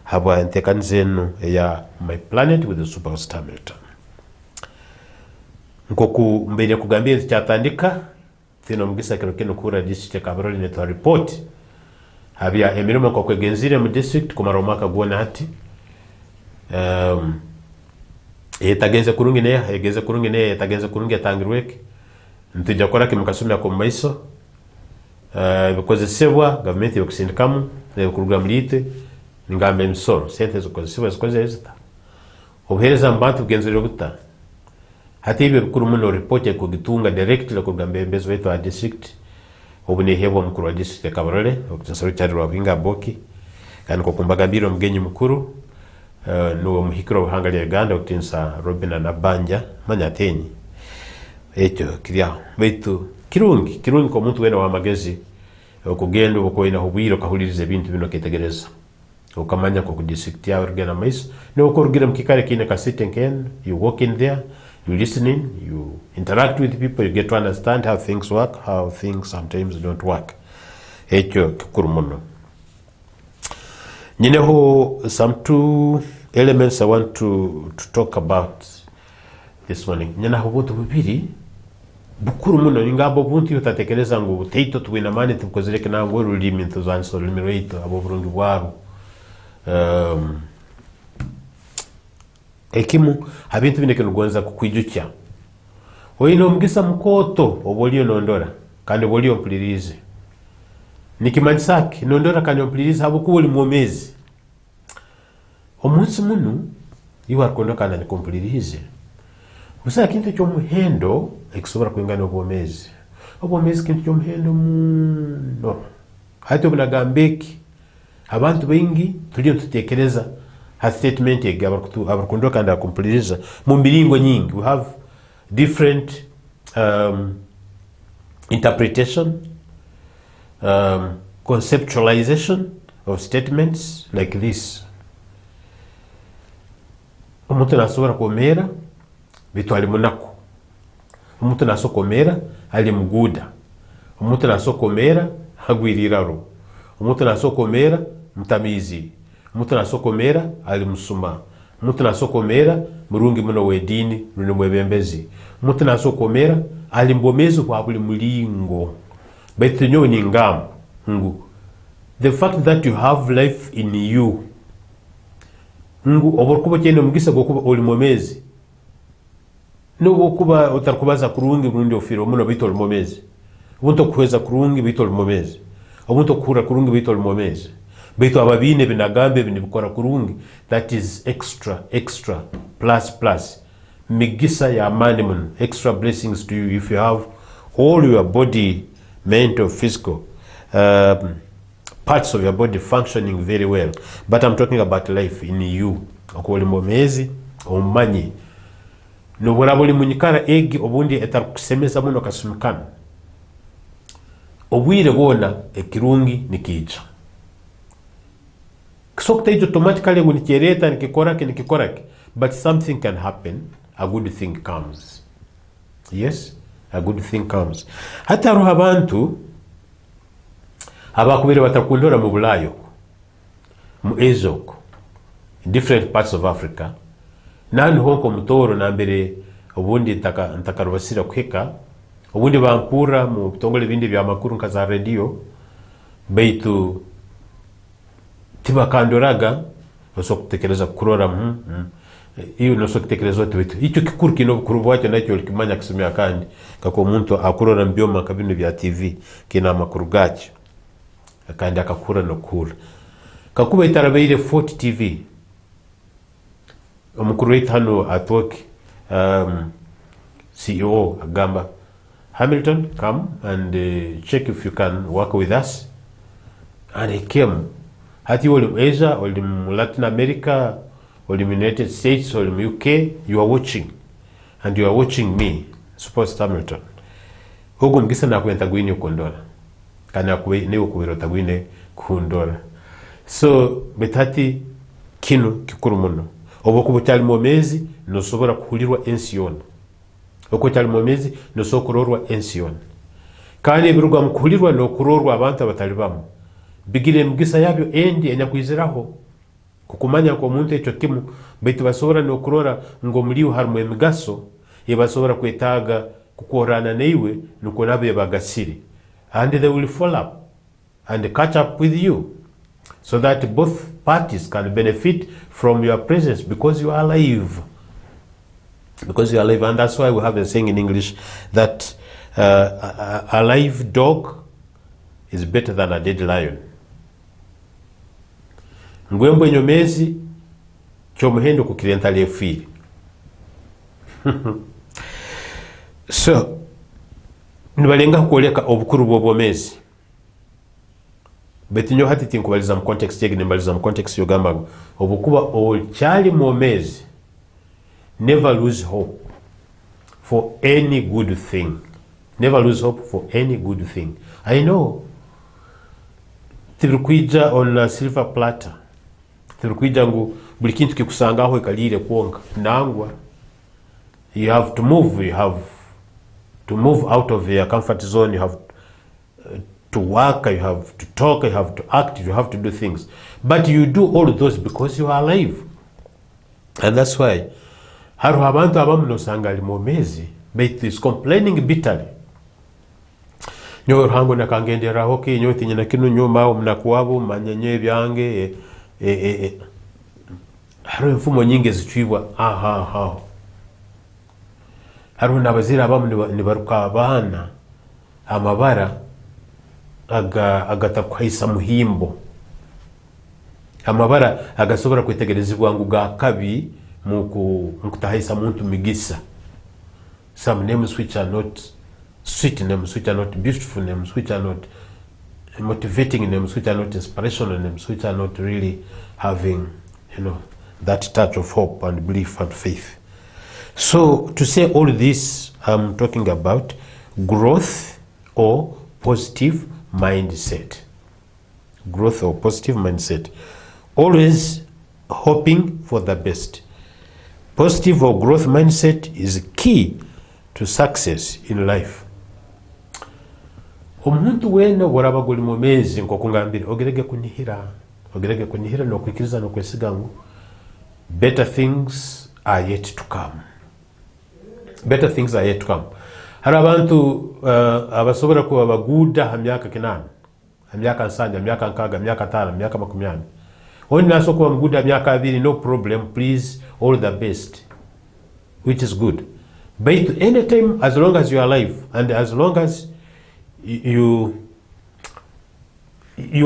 haba ntekanzenu ya My Planet with the Superhost Hamilton. Nkoku mbere kugambye cyatandika tino mugisa kino kura district Kabarole ne report habya emirimo ko kwegenzire mu district kumaromaka gona hati etagenze kurungi ne egeze kurungi ne etagenze kurungi atangirweke ntujya kora kimukasumya ko maiso because sebwa government yokusindikamu ne program lite ningambe emisoro sente zikozesebwa zikozezita obuhereza mbantu genzero buta hati ibe bikuru muno report ko gitunga directly ko gambe embezo wetu a district obune hebo mukuru wa district ya Kabarole okutsaro cyari Rwabinga Boki kandi ko kumbaga biro mgenyi mukuru no muhikiro buhangali Uganda okutinsa Robina na Banja manyatenyi ekyo kirya betu kirungi ko muntu wena wa magezi okugenda okoina hubwiro kahulirize ibintu bino kitegereza ukamanya ko ku district ya Rugena Mais no korugira mkikare kine ka sitting ken, you walk in there, you listening, you interact with people, you get to understand how things work, how things sometimes don't work. Ekyo kikurumono. Nyineho some two elements I want to talk about this morning. Nyinaho buntu bubiri bukuru muno ingabo buntu yotatekereza ngo teito twina mane tukozereke nango rulimi ntuzanso rumireito abo burungi bwaro. Ekimu habintu bineke nugonza kukwijukya. Oino mugisa mkoto obolio nondora. kandi boli ompulirize nikimanyisaki nondora kandi ompulirize habukuba oli mwomezi omunsi munu iwe arikondo kandi nikompulirize usaya kintu ky'omuhendo ekisobora kwingana obwomezi kintu ky'omuhendo muno hati obunagambeki abantu bengi tuliyo tutekereza ha statement ege abarikondo kandi akompuliriza mu miringo nyingi. We have different interpretation, conceptualization of statements like this. Omuntu nasobora komera bitu ali munako, omuntu nasokomera ali muguda, omuntu nasokomera hagwiriraro, omuntu nasokomera mtamizi, omuntu nasokomera ali musuma, omuntu nasokomera murungi muno wedini runo mwebembezi, omuntu nasokomera ali mbomezi kwa buli mulingo. But nyo ni ngam ngu the fact that you have life in you ngu oborkuba cyene mugisa gokuba oli momezi no gokuba utakubaza kurungi burundi ofiro muno bitol momezi ubunto kuweza kurungi bitol momezi ubunto kura kurungi bitol momezi bito ababine binagambe binibukora kurungi. That is extra plus migisa ya manimun, extra blessings to you if you have all your body, mental, physical parts of your body functioning very well. But I'm talking about life in you. Okoli momezi omanyi no burabuli munyikara egi obundi etakusemeza muno kasumikana obwire bona ekirungi nikija kisokta ijo automatically ngunikereta nikikoraki but something can happen, a good thing comes. Yes, a good thing comes. Hata roho abantu abakubire batakundora mu Bulayo mu Ezoko in different parts of Africa nani honko mutoro na mbere obundi ntakarubasira kuheka obundi bampura mu bitongole bindi bya makuru nkaza radio baitu tiba kandoraga baso kutekereza kurora iyo noso kutekereza bitu icyo kikuru kino kurubwacho nacyo kimanya kusumya kandi kako muntu akurora mbyoma kabino bya TV kina makuru gacho kandi akakura no kura kakuba itarabeire 40 TV omukuru wetu hano atwoki CEO agamba Hamilton, come and check if you can work with us. And he came. Hati wali Asia, wali Latin America, wali United States, wali UK, you are watching. And you are watching me, supposed Hamilton. Hugo mgisa na kuwenta gwini ukondora. Kana ne ukuwirota gwini kundora. So, betati kino kikuru muno. Oboku butali momezi, no sobora kuhulirwa ensiona. Oko cyali momezi no sokurorwa ension kandi birugwa mukuhulirwa no kurorwa abantu abatalibamo bigire mugisa yabyo endi enyakwiziraho kukumanya ko muntu echo kimu betu basobora no kurora ngo muliyo harimo emigaso yebasobora kwetaga kukorana neiwe nuko nabe bagasiri and they will follow up and catch up with you so that both parties can benefit from your presence because you are alive. Because you are alive, and that's why we have a saying in English that a live dog is better than a dead lion. Ngwembo nyomezi chomuhendo kukirenta lefiri. So nibalenga kukoleka obukuru bw'obwomezi. Betinyo hati tinkubaliza mu context yegi nimbaliza mu context yogamba obukuba okyali mwomezi. Never lose hope for any good thing. Never lose hope for any good thing. I know. Tirukwija on a silver platter. Tirukwija ngu buli kintu kikusangaho ekalire kwonka. Nangwa. You have to move. You have to move out of your comfort zone. You have to work. You have to talk. You have to act. You have to do things. But you do all of those because you are alive. And that's why haru abantu abamu no sanga limomezi but is complaining bitterly. Nyo hango nakangendera hoki nyo tinyina kinu nyoma mnakuwabo manyenye byange haru mfumo nyingi zichibwa haru nabazira abamu ni baruka abana amabara agatakwahisa muhimbo, amabara agasobora kwitegerezibwa ngo gakabi mukutahisa muntu migisa. Some names which are not sweet names, which are not beautiful names, which are not motivating names, which are not inspirational names, which are not really having, that touch of hope and belief and faith. So to say all this, I'm talking about growth or positive mindset. Growth or positive mindset. Always hoping for the best. Positive or growth mindset is key to success in life. Omuntu wena waraba guli mumezi nkokungambira ogerege kunihira no kwikiriza no kwesiga ngo better things are yet to come. Better things are yet to come. Hari abantu abasobora kuba baguda hamyaka kinana, hamyaka nsanja, hamyaka nkaga, hamyaka tano, hamyaka 10. Oni naso kuba mguda hamyaka 2, no problem, please, all the best, which is good. But any time, as long as you are alive and as long as you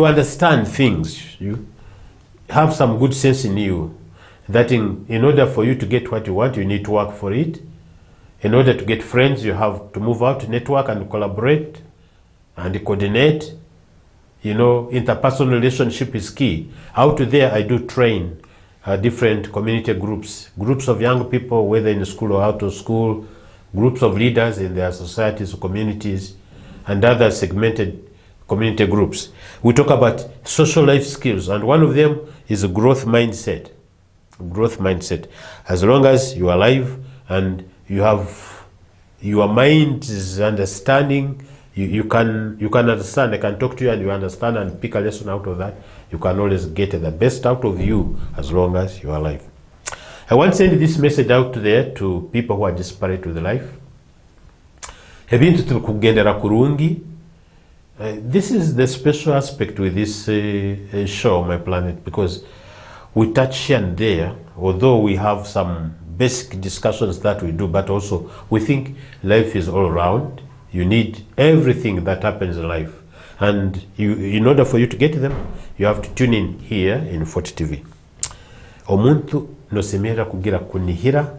understand things, you have some good sense in you, that in order for you to get what you want, you need to work for it. In order to get friends, you have to move out, network and collaborate and coordinate. Interpersonal relationship is key. Out there, I do train different community groups of young people, whether in school or out of school, groups of leaders in their societies or communities, and other segmented community groups. We talk about social life skills, and one of them is a growth mindset. Growth mindset. As long as you are alive and you have your mind is understanding, you can understand. I can talk to you and you understand and pick a lesson out of that. You can always get the best out of you as long as you are alive. I want to send this message out there to people who are desperate with life. Ebintu tukugendera kurungi. This is the special aspect with this show, My Planet, because we touch here and there, although we have some basic discussions that we do, but also we think life is all around. You need everything that happens in life. And in order for you to get them, you have to tune in here in Fort TV. Omuntu nosemera kugira kunihira,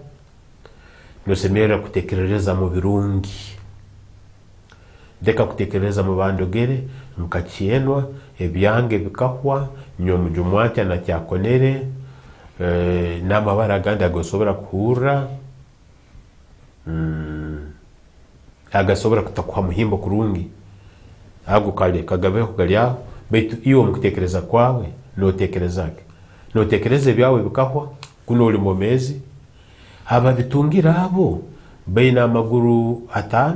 nosemera kutekerereza mu birungi. Deka kutekereza mu bandogere, mkachienwa, ebyange bikahwa, nyomujumwatya na kyakonere, n'amabara agandi agasobora kuhura, agasobora kutakuha muhimbo kurungi, ago kale kagabeho kalyaho, baitu iyo mukutekereza kwawe notekereza byawe bikahwa kuno uli mumezi. Aba bitungira abo baina amaguru 5,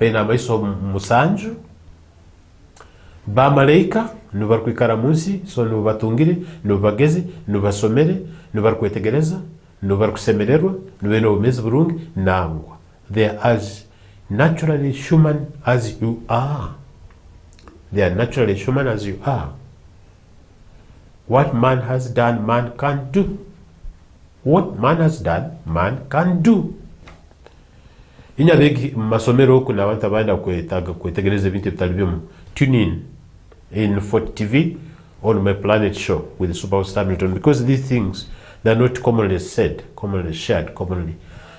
baina amaiso 7, ba malaika nubarkwikara munsi, so nubatungire, nubageze, nubasomere, nubarkwetegereza, nubarkusemererwa, nubene obumezi burungi nangwa. They are as naturally human as you are. They are naturally human as you are. What man has done, man can do. What man has done, man can do. Inyabegi masomero kuna abantu abanda kwetegereza ibintu bitalibyum. Tune in Fort TV on My Planet show with Superstar Hamilton, because these things, they're not commonly said, commonly shared, commonly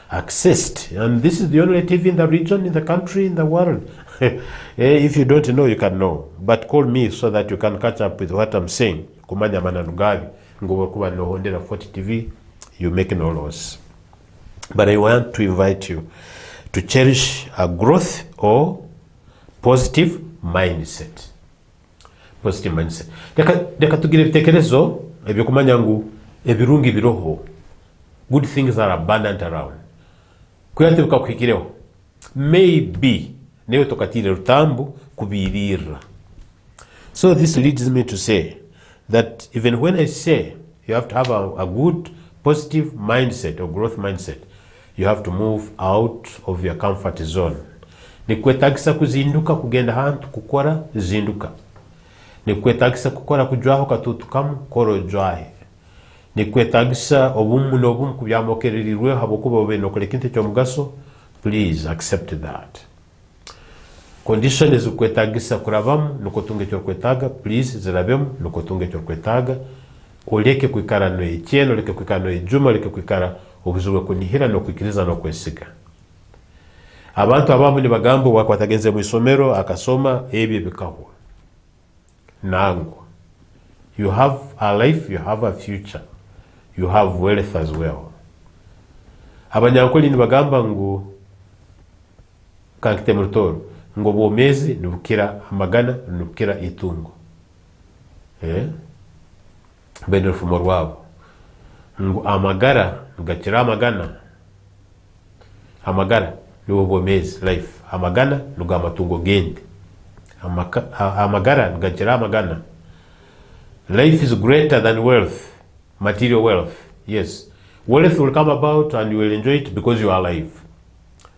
accessed, and this is the only TV in the region, in the country, in the world. If you don't know, you can know, but call me so that you can catch up with what I'm saying. Kumanya mananugabi ngoba kuba no hondera Fort TV, you make no loss. But I want to invite you to cherish a growth or positive mindset. Positive mindset. Deka tugire bitekerezo ebyo kumanya ngu ebirungi biroho. Good things are abundant around. Kuyatebuka kukireho. Maybe neyo tokatire rutambu kubirira. So this leads me to say that even when I say you have to have a good positive mindset or growth mindset, you have to move out of your comfort zone. Nikwetagisa kuzinduka kugenda hantu kukora zinduka. Nikwetagisa kukora kujwaho katutukamu koro jwahe. Nikwetagisa obumu nobumu kubyamokererirwe habokuba obeno kole kinte kyomugaso. Please accept that. condition ezikwetagisa kurabamu nuko tunge cyo kwetaga please zirabemu nuko tunge cyo kwetaga oleke kwikara no icyeno oleke kwikara no ijuma oleke kwikara obuzuwe kunihira no kwikiriza no kwesiga abantu abamu ni bagambo wakwatagenze mu isomero akasoma ebye bikaho nango you have a life, you have a future, you have wealth as well. Abanyankoli ni bagamba ngo kankite murutoro ngo bomezi nubukira amagana nubukira itungo bende rufumo rwabo ngo amagara ngakira amagana niwo bomezi life amagana nuga amatungo gende amagara ngakira amagana. Life is greater than wealth, material wealth. Yes, wealth will come about and you will enjoy it because you are alive.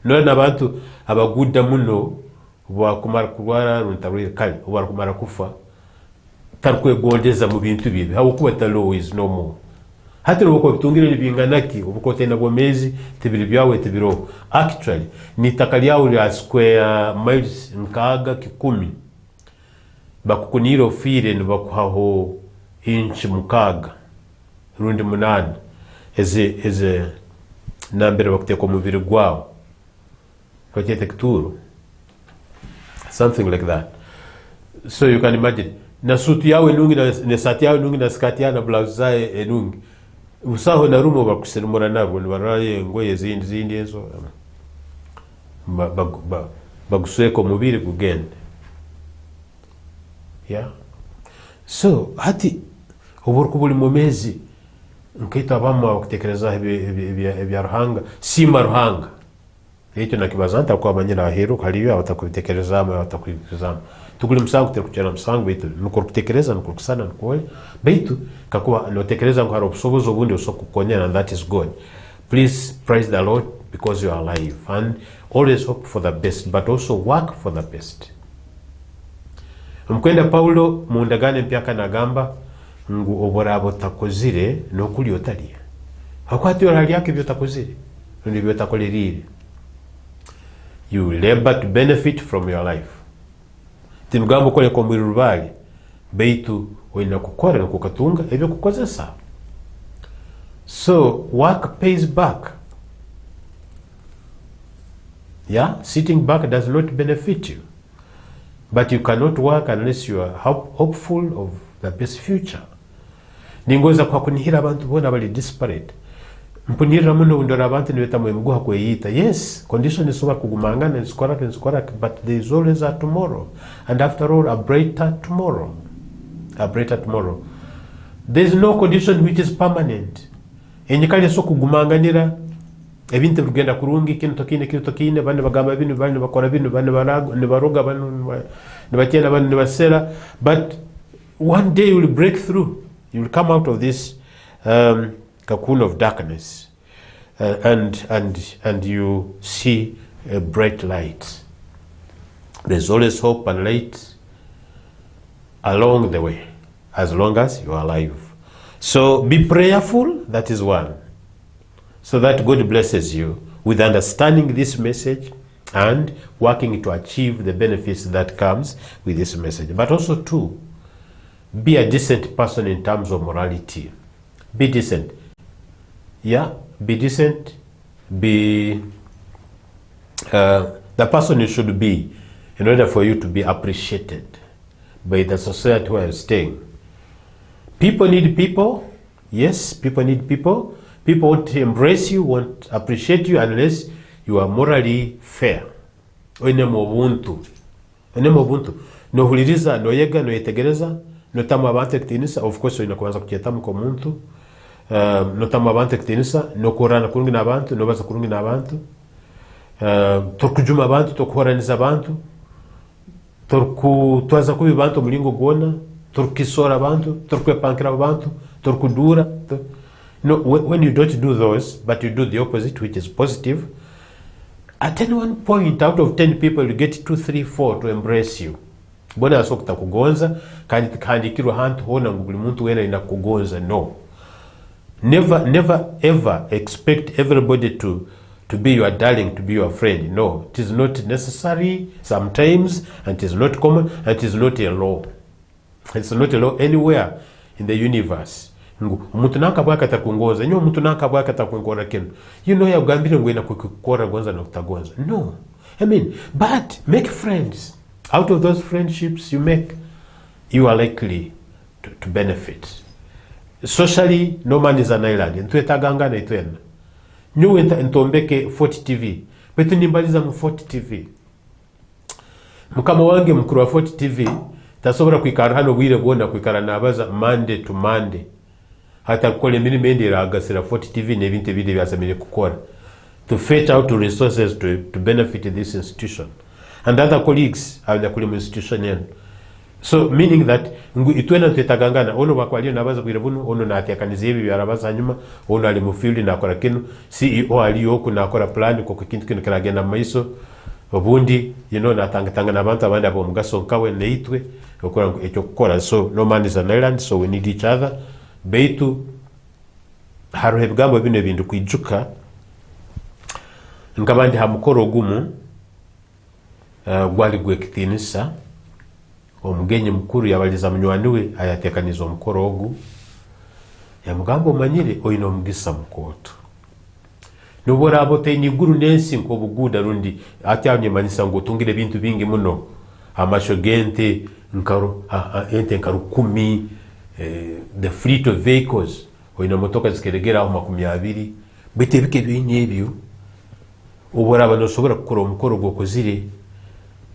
No nabantu abaguda muno bakumara kurwara runtarwe kali bakumara kufa tarkwe goldeza mu bintu bibi hawo low is no more. Hatero uko bitungire binganaki uko tena bomezi tibiri byawe tibiro actually ni takaliao ya square miles nkaga 10 bakukuniro fire nibakuhaho inch mukaga rundi munani eze nambere bakuteko mubiri gwawo kwete kituru something like that. So you can imagine na sutu yawe nungi na sati yawe nungi na skati ya na blouse zae nungi usaho na rumo bakuserumura nabo baraye ngoye zindi ezo bagusweko mubiri kugende. Yeah. So hati uburku buli mumezi nkita bamma okutekereza ebya ruhanga sima ruhanga ekyo nakibazanta kwa banyina ahero kaliyo abatakubitekerezamo abatakubitekerezamo tuguli musangu terukera musangu bitu nuko kutekereza nuko kusana nuko bitu kakuba no tekereza ngo hari obusobozo bundi osokukonyana and that is God. Please praise the Lord because you are alive and always hope for the best but also work for the best. Mkwenda Paulo muundagane mpyaka nagamba ngu oborabo takozire nokuli otalia hakwati orali yake byo takozire ndibyo takolerire. You labor to benefit from your life. Timugambo kole ko muri rubali beitu wena kukora kukatunga ebyo kukozesa. So work pays back. Yeah, sitting back does not benefit you. But you cannot work unless you are hopeful of the best future. Ningoza kwa kunihira abantu bona bali disparate. Mpunira muno ndora abantu niweta mwemuguha kweyita. Yes, condition is over kugumangana is correct, but there is always a tomorrow. And after all, a brighter tomorrow. A brighter tomorrow. There is no condition which is permanent. Enyikali so kugumanganira ebintu rugenda kurungi kintu kine bane bagamba binu bane bakora binu bane barago ne baroga bane ne bakena bane ne basera, but one day you will break through. You will come out of this cocoon of darkness and you see a bright light. There's always hope and light along the way as long as you are alive. So be prayerful, that is one. So that God blesses you with understanding this message and working to achieve the benefits that comes with this message. But also two, be a decent person in terms of morality. Be decent. Yeah, be decent. Be the person you should be in order for you to be appreciated by the society where you're staying. People need people. Yes, people need people. People won't embrace you, won't appreciate you unless you are morally fair. Onemo buntu. No huliriza, no yega, no yetegereza, no tamu abante kitinisa, of course inakuanza kuchetamu kwa muntu. No tamu abante kitinisa, no kurana kurungi na abantu, no baza kurungi na abantu. Torkujuma abantu, tokuhoraniza abantu. Tuaza kubi abantu mulingo gwona, torkisora abantu, torkwepankira abantu, torkudura. No, when you don't do those, but you do the opposite, which is positive, at any one point out of 10 people, you get 2, 3, 4 to embrace you. Bona asokta kugonza, kandi kiru hantu hona ngubuli muntu wena ina kugonza. No. Never ever expect everybody to be your darling, to be your friend. No, it is not necessary sometimes, and it is not common, and it is not a law. It's not a law anywhere in the universe. Omuntu nakabwaka takungoza, nyo omuntu nakabwaka takunkora kino. You know yagambire ngwena kukora gonza nokutagonza. No. I mean, but make friends. Out of those friendships you make, you are likely to benefit. Socially, no man is an island. Ntwetaganga na itwena. Nyo ntombeke 40 TV. Betu nimbaliza mu 40 TV. Mukama wange mkuru wa 40 TV, tasobora kwikara hano bwire bwona kwikara nabaza Monday to Monday. Hata kukole emirimu endira agasira 40 TV n'ebintu ebindi byasamire kukora. To fetch out resources to benefit this institution. And other colleagues have the kuli institution yenu. So meaning that itwena tetagangana ono bakwaliyo nabaza bwire bunu ono natekaniza ebi byarabaza nyuma ono ali mu field nakora kino CEO aliyo ku nakora plan ko kintu kino kiragenda maiso obundi natanga nabantu abandi abo mugaso nkawe neitwe okora ekyo kukora. So no man is an island, so we need each other. Beitu haruhe bigambo bino ebintu kwijuka nkabandi hamukoro gumu gwali gwekitinisa omugenyi mukuru yabaliza munywaniwe ayatekaniza omukoro ogu yamugambo manyire oyina omugisa mukoto nobora abotaini guru nensi nkobuguda rundi ati abanyemanisa ngo tungire bintu bingi muno amasho gente nkaro ente nkaro 10 the fleet of vehicles oyina motoka zikeregera aho 20 bitebike byinebyo obora banosobora kukora omukoro gwokozire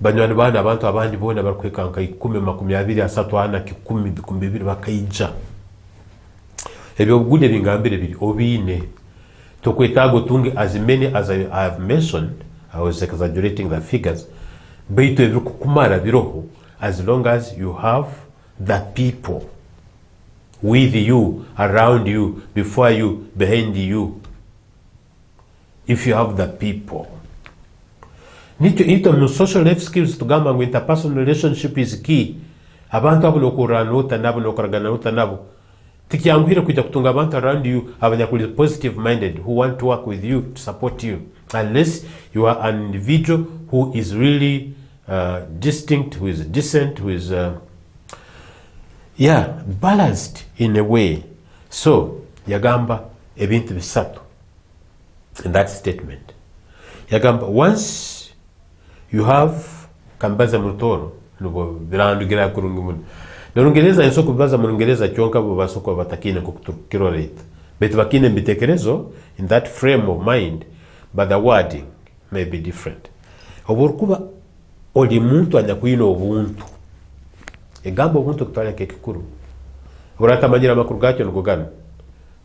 banywani bana abantu abandi bona barikwekanka 10 20 asatu ana 10 12 bakayija ebyo bugude bingambire biri obine tokwetago tunge as many as I have mentioned. I was exaggerating the figures, but to kumara biroho as long as you have the people with you, around you, before you, behind you. If you have the people, ito social life skills tugamba ngo interpersonal relationship is key. Abantu abo nokuranota nabo nokuragana nabo tikiyanguhira kujya kutunga abantu around you abanyakuli positive minded who want to work with you, to support you, unless you are an individual who is really distinct, who is decent, who is balanced in a way. So yagamba ebintu bisatu in that statement. Yagamba once you have kambaza mutoro nubo birandugira kurungu mun Nurungereza ensoko bibaza mu Lungereza kyonka bo basoko batakine kutukiroreta. Betu bakine mbitekerezo in that frame of mind, but the wording may be different. Oburukuba oli muntu anyakuyino obuntu. Egambo obuntu kutwala kekikuru. Uratamanyira makuru gacyo ngogana.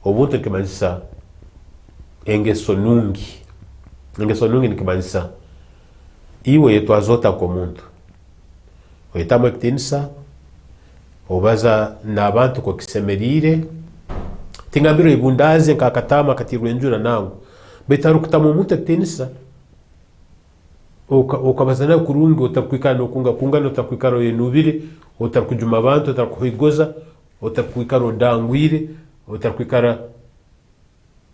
Obuntu nikimanisa engeso nungi. Engeso nungi nikimanisa iwe yetwazota kwa muntu. Oyetamu ekitinisa obaza nabantu ko kisemerire tingambiro ibundaze nkakatama katirwenjura nangu betaru kutamu muntu ekitinisa okabaza na kurungi utakwikana kunga utakwikaro yenubire utakujuma abantu utakuhigoza utakwikaro dangwire utakwikara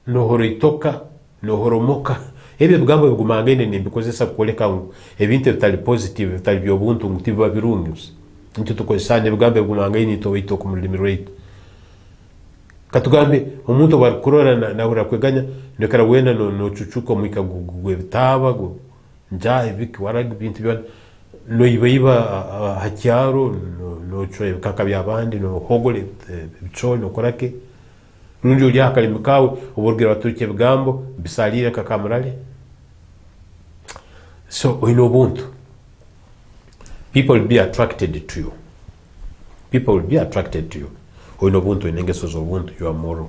nohoro itoka nohoro moka ebyo bigambo bigumangene nimbikozesa kukoleka ebintu bitali positive bitali byobuntu ngutiba birungi nti tukozesanya bigambo bigumangene to ku mulimi rate katugambe omuntu barikurora na urakweganya nekara wena no chuchuko mwikagugwe bitaba go njaye biki waraga bintu byo no yiba hakyaro no choye kaka byabandi no hogole bicho no korake nunjo lya kalimikawe uburgira batuke bigambo bisalire kakamurale. So oinobuntu, people will be attracted to you. People will be attracted to you. Oinobuntu inengeso zobuntu you are moral.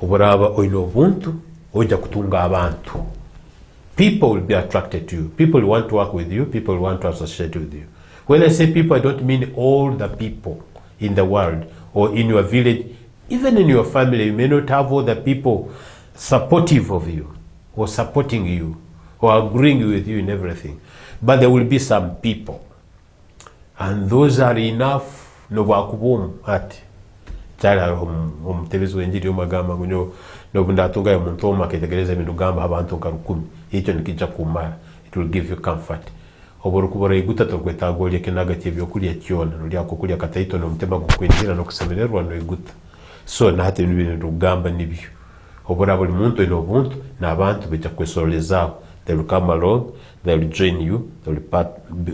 Oboraba oinobuntu oja kutunga abantu. People will be attracted to you. People want to work with you. People want to associate with you. When I say people, I don't mean all the people in the world or in your village. Even in your family, you may not have all the people supportive of you or supporting you or agreeing with you in everything. But there will be some people. And those are enough no bakubum at cyari omutebezi w'enjiri omagamba ngunyo nobunda atunga omuntu omu aketegereza ebintu gamba abantu nka 10 ekyo nikijja kumara. It will give you comfort. Oboro kubora iguta tokwetaga olye kenaga kyebyokulya kyona nolya kokulya kataito nomutema gukwinjira nokusemererwa no iguta. So na hati ibintu gamba nibyo. Obora buli muntu ino obuntu n'abantu bijja kwesolezaawo. They will come along, they will join you, they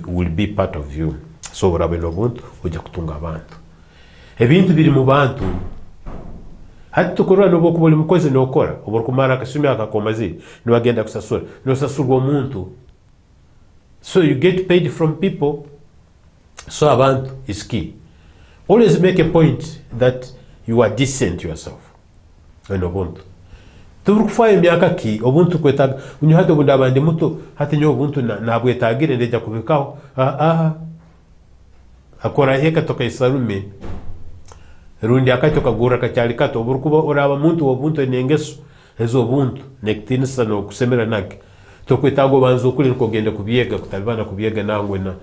will be part of you. So obora bino obuntu ojja kutunga abantu. Ebintu biri mu bantu. Hati tukurwa nobo kubuli mukozi nokora obora kumara akasumi akakomazi niwagenda kusasura nosasurwa omuntu. So you get paid from people. So abantu is key. Always make a point that you are decent yourself. Eno buntu. Turukufaye myaka ki obuntu kwetaga unyo hati obunda abandi muto hati nyo obuntu nabwetagire ndeja kubikaho. Akora heka toka isarume. Rundi akatoka gura kacyali kato oburukuba oraba muntu obuntu enengeso ezo obuntu nekitinisa no kusemera nake. Tokwetago banzo kuli nkogenda kubyega kutalibana kubyega nangwe na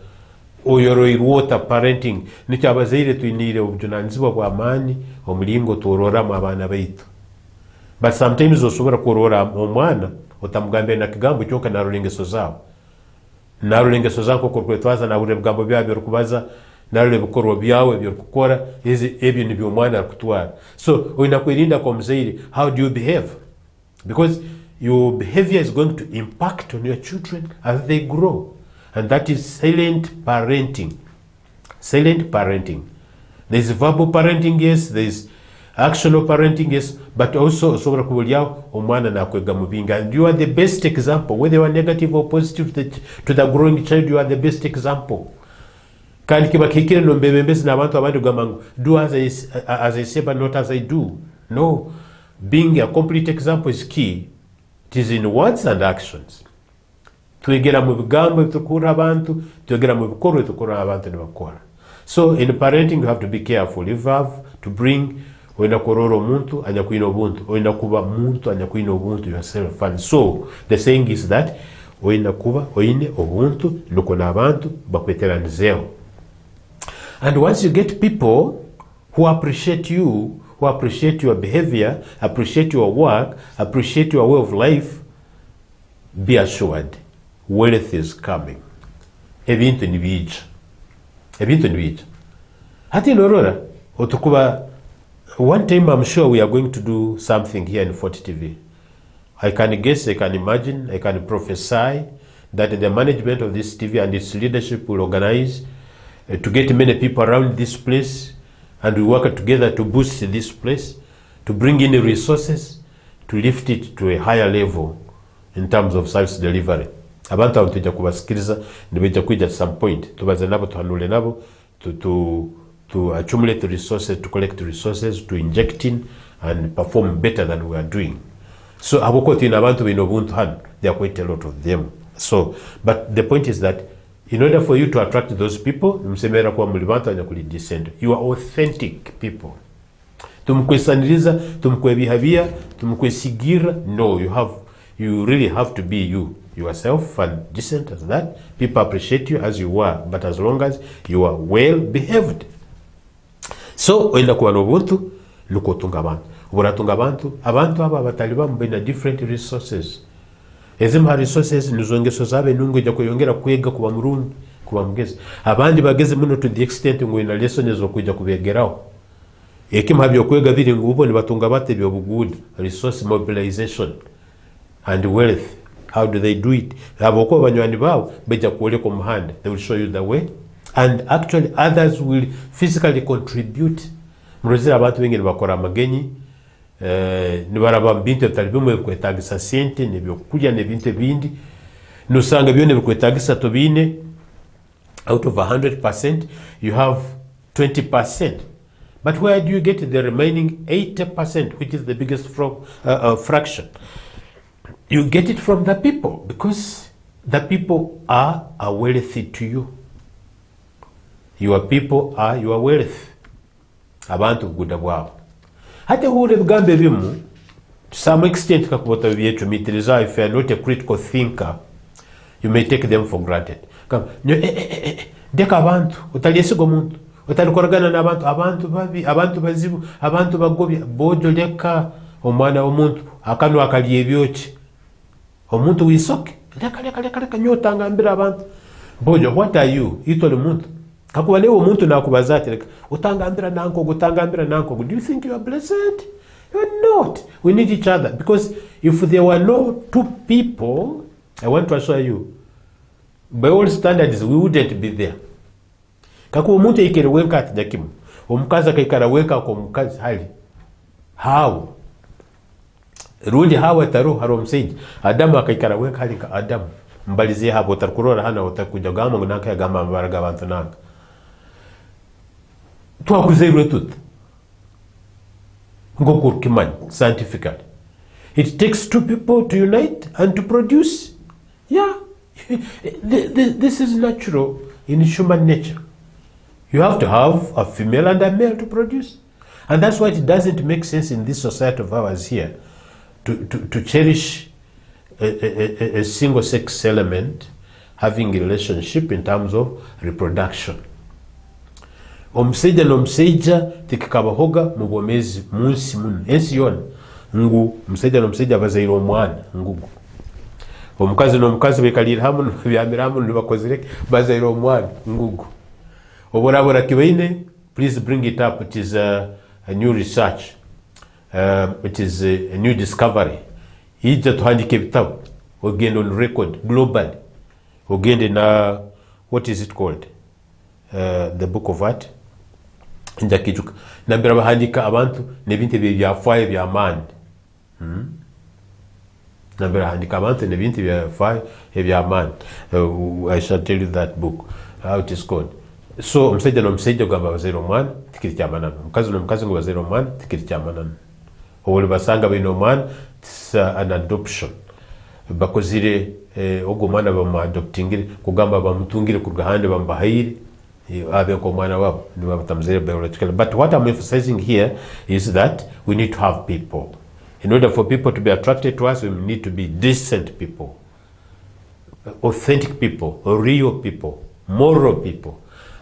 oyoroirwota parenting nicyabazaire twinire obujunanizibwa bwa amani omulingo torora mu abana baitu. But sometimes osobora korora omwana otamugambe na kigambo cyoka narulengeso zawo. Narulengeso zako kokwetwaza na ure bigambo byabyo rukubaza narule bikorwa byawe byo kukora ebyo nibyo omwana akutwara. So oina kwirinda kwa mzaire, how do you behave? Because your behavior is going to impact on your children as they grow. And that is silent parenting. Silent parenting. There is verbal parenting, yes. There is actional parenting, yes. But also, omwana na kwega mubinga. And you are the best example. Whether you are negative or positive to the growing child, you are the best example. Kandi kibakikire no mbebembezi na abantu abandi gamangu. Do as I say, but not as I do. No. Being a complete example is key. It is in words and actions. Twegera mu bigambo bitukura abantu, twegera mu bikorwa bitukura abantu nibakora. So in parenting you have to be careful. You have to bring oina kororo muntu anyakuina obuntu, oina kuba muntu anyakuina obuntu yourself. And so the saying is that oina kuba oine obuntu nuko na abantu bakweteranizeo. And once you get people who appreciate you, who appreciate your behavior, appreciate your work, appreciate your way of life, be assured, wealth is coming. Ebintu nibija. Ebintu nibija. Hati norora, otukuba, one time I'm sure we are going to do something here in Fort TV. I can guess, I can imagine, I can prophesy that the management of this TV and its leadership will organize to get many people around this place, and we work together to boost this place, to bring in resources, to lift it to a higher level in terms of service delivery. Abantu tujja kubasikiriza nibijja kuija at some point tubaze nabo tuhanule nabo to accumulate resources, to collect resources, to inject in and perform better than we are doing. So abokoti na abantu bino buntu han, there are quite a lot of them. So but the point is that in order for you to attract those people, msemera kwa mulibantu anyakuli descend. You are authentic people. Tumkwesaniriza, tumkwebihavia, tumkwesigira. No, you really have to be you yourself and decent as that. People appreciate you as you are, but as long as you are well behaved. So oenda kuwa nobuntu luko tunga abantu. Ubura tunga abantu aba batalibamu bina different resources. Ezima resources nizongeso zabe nungu ja kuyongera kwega kuba murundi kuba mugezi. Abandi bageze muno to the extent ngo ina lesson zo kujja kubegeraho. Ekima byo kwega biri ngubo ni batunga bate byo bugudi, resource mobilization and wealth. How do they do it? Aboko banywani bawo beja kuole ko muhanda. They will show you the way, and actually others will physically contribute. Mrozira abantu bengi bakora amagenyi nibaraba mbinte talibimwe kwetagisa sente nebyo kulya nebinte bindi nusanga byone bikwetagisa tobine. Out of 100% you have 20%. But where do you get the remaining 80%, which is the biggest fraction? You get it from the people, because the people are wealthy to you. Your people are your wealth. Abantu kuguda bwabo. Hata hure bigambe bimu, to some extent kakubota byetu mitiriza, if you are not a critical thinker, you may take them for granted. Deka abantu, utaliesigo muntu, otalikoragana n'abantu babi, abantu bazibu, abantu bagobya. Bojo leka omwana w'omuntu akanu akalya ebyoki. Omuntu wisoke leka nyotanga mbira abantu. Bojo, what are you? Itole muntu kakuba lewo omuntu nakubaza ati leka otangambira nanko. Do you think you are blessed? You're not. We need each other, because if there were no two people, I want to assure you, by all standards we wouldn't be there. Kakuba omuntu ikere wenka ati jakimu omukazi akaikara wenka ko mukazi hali how rundi hawa taro haro mseji Adamu akaikara wenka hali ka Adamu mbalizie hapo utakurora hana utakuja gama ngunaka ya gama mbaraga abantu nanga twakuzerwe tut ngokur kimani scientifically. It takes two people to unite and to produce. Yeah. This is natural in human nature. You have to have a female and a male to produce. And that's why it doesn't make sense in this society of ours here to cherish a single sex element having a relationship in terms of reproduction. Omuseja n'omuseja tikikabahoga mu bwomezi munsi muno ensi yona ngu omuseja n'omuseja bazaire omwana ngugu. Omukazi n'omukazi bekalira hamu byamira hamu nibakozereke bazaire omwana ngugu. Oborabora kibaine, please bring it up. It is a new research. It is a new discovery. Ija tuhandike bitabo ogende on record globally. Ogende na what is it called? The book of what? Njakijuka. Nambira bahandika abantu nebintu byafaye byamani. Nambira handika abantu nebintu byafaye byamani. I shall tell you that book, how it is called. So omuseja n'omuseja gamba bazaire omwana tikiri kyamanana. Omukazi n'omukazi ngo bazaire omwana tikiri kyamanana. Obuli basanga bino omwana, it's an adoption. Bakozire ogwo mwana bamuadoptingire kugamba bamutungire ku gahande bambahire abe ko mwana wabo niba batamzire biologically. But what I'm emphasizing here is that we need to have people. In order for people to be attracted to us, we need to be decent people, authentic people, real people, moral people.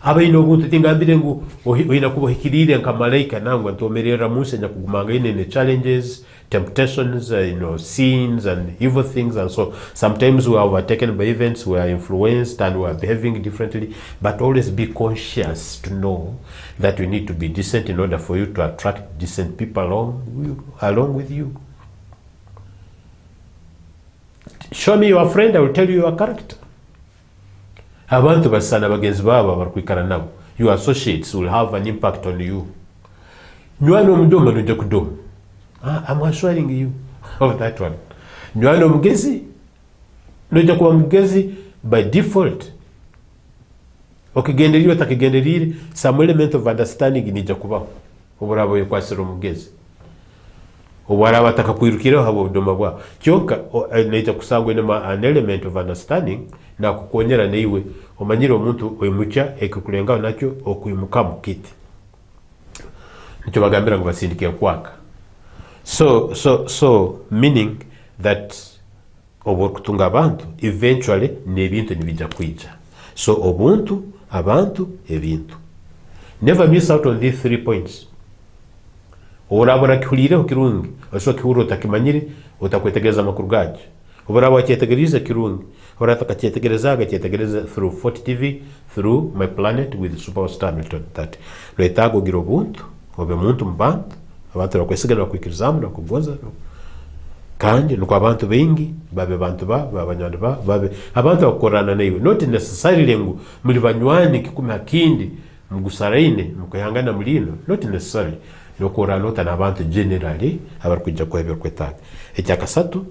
Abaino buntu tingambire ngu oina kubohikirire nka malaika nangu ntomerera munsi nya kugumanga ine challenges, temptations, sins and evil things, and so sometimes we are overtaken by events, we are influenced and we are behaving differently, but always be conscious to know that we need to be decent in order for you to attract decent people along with you. Show me your friend, I will tell you your character. Abantu basana bagenzi babo bakwikara nabo, your associates will have an impact on you. Nywano mdomo nuje kudomo. I'm assuring you of that one. Nywano mgezi nuje kuwa mgezi by default. Okigenderire takigenderire, some element of understanding nija kubaho. Oburabo yekwasira mugezi. Obwaraba takakwirukira habo doma bwa. Kyoka neja kusangwe an element of understanding na kukonyera neiwe omanyira omuntu oyimucha ekikulenga nakyo okuyimuka mukiti. Nicyo bagambira ngo basindike kwaka. So meaning that obokutunga abantu eventually nebintu nibija kwija. So obuntu, abantu, ebintu. Never miss out on these 3 points. Orabona kihulire kirungi, osho kihuro takimanyire utakwetegereza makuru gaje. Oboraba cyetegereza kirungi, orataka cyetegereza through 40 TV, through My Planet with Superstar Milton that letago giro buntu obe muntu mbantu abantu bakwesigana kwikirizamu na kugoza kandi nuko abantu bengi babe bantu babanyanda babe abantu bakorana naiwe not necessarily ngo muri banywani kikumi hakindi mugusaraine mukayangana mulino not necessarily nokora nota nabantu generally abarukujja kwebyo kwetaga ekyakasatu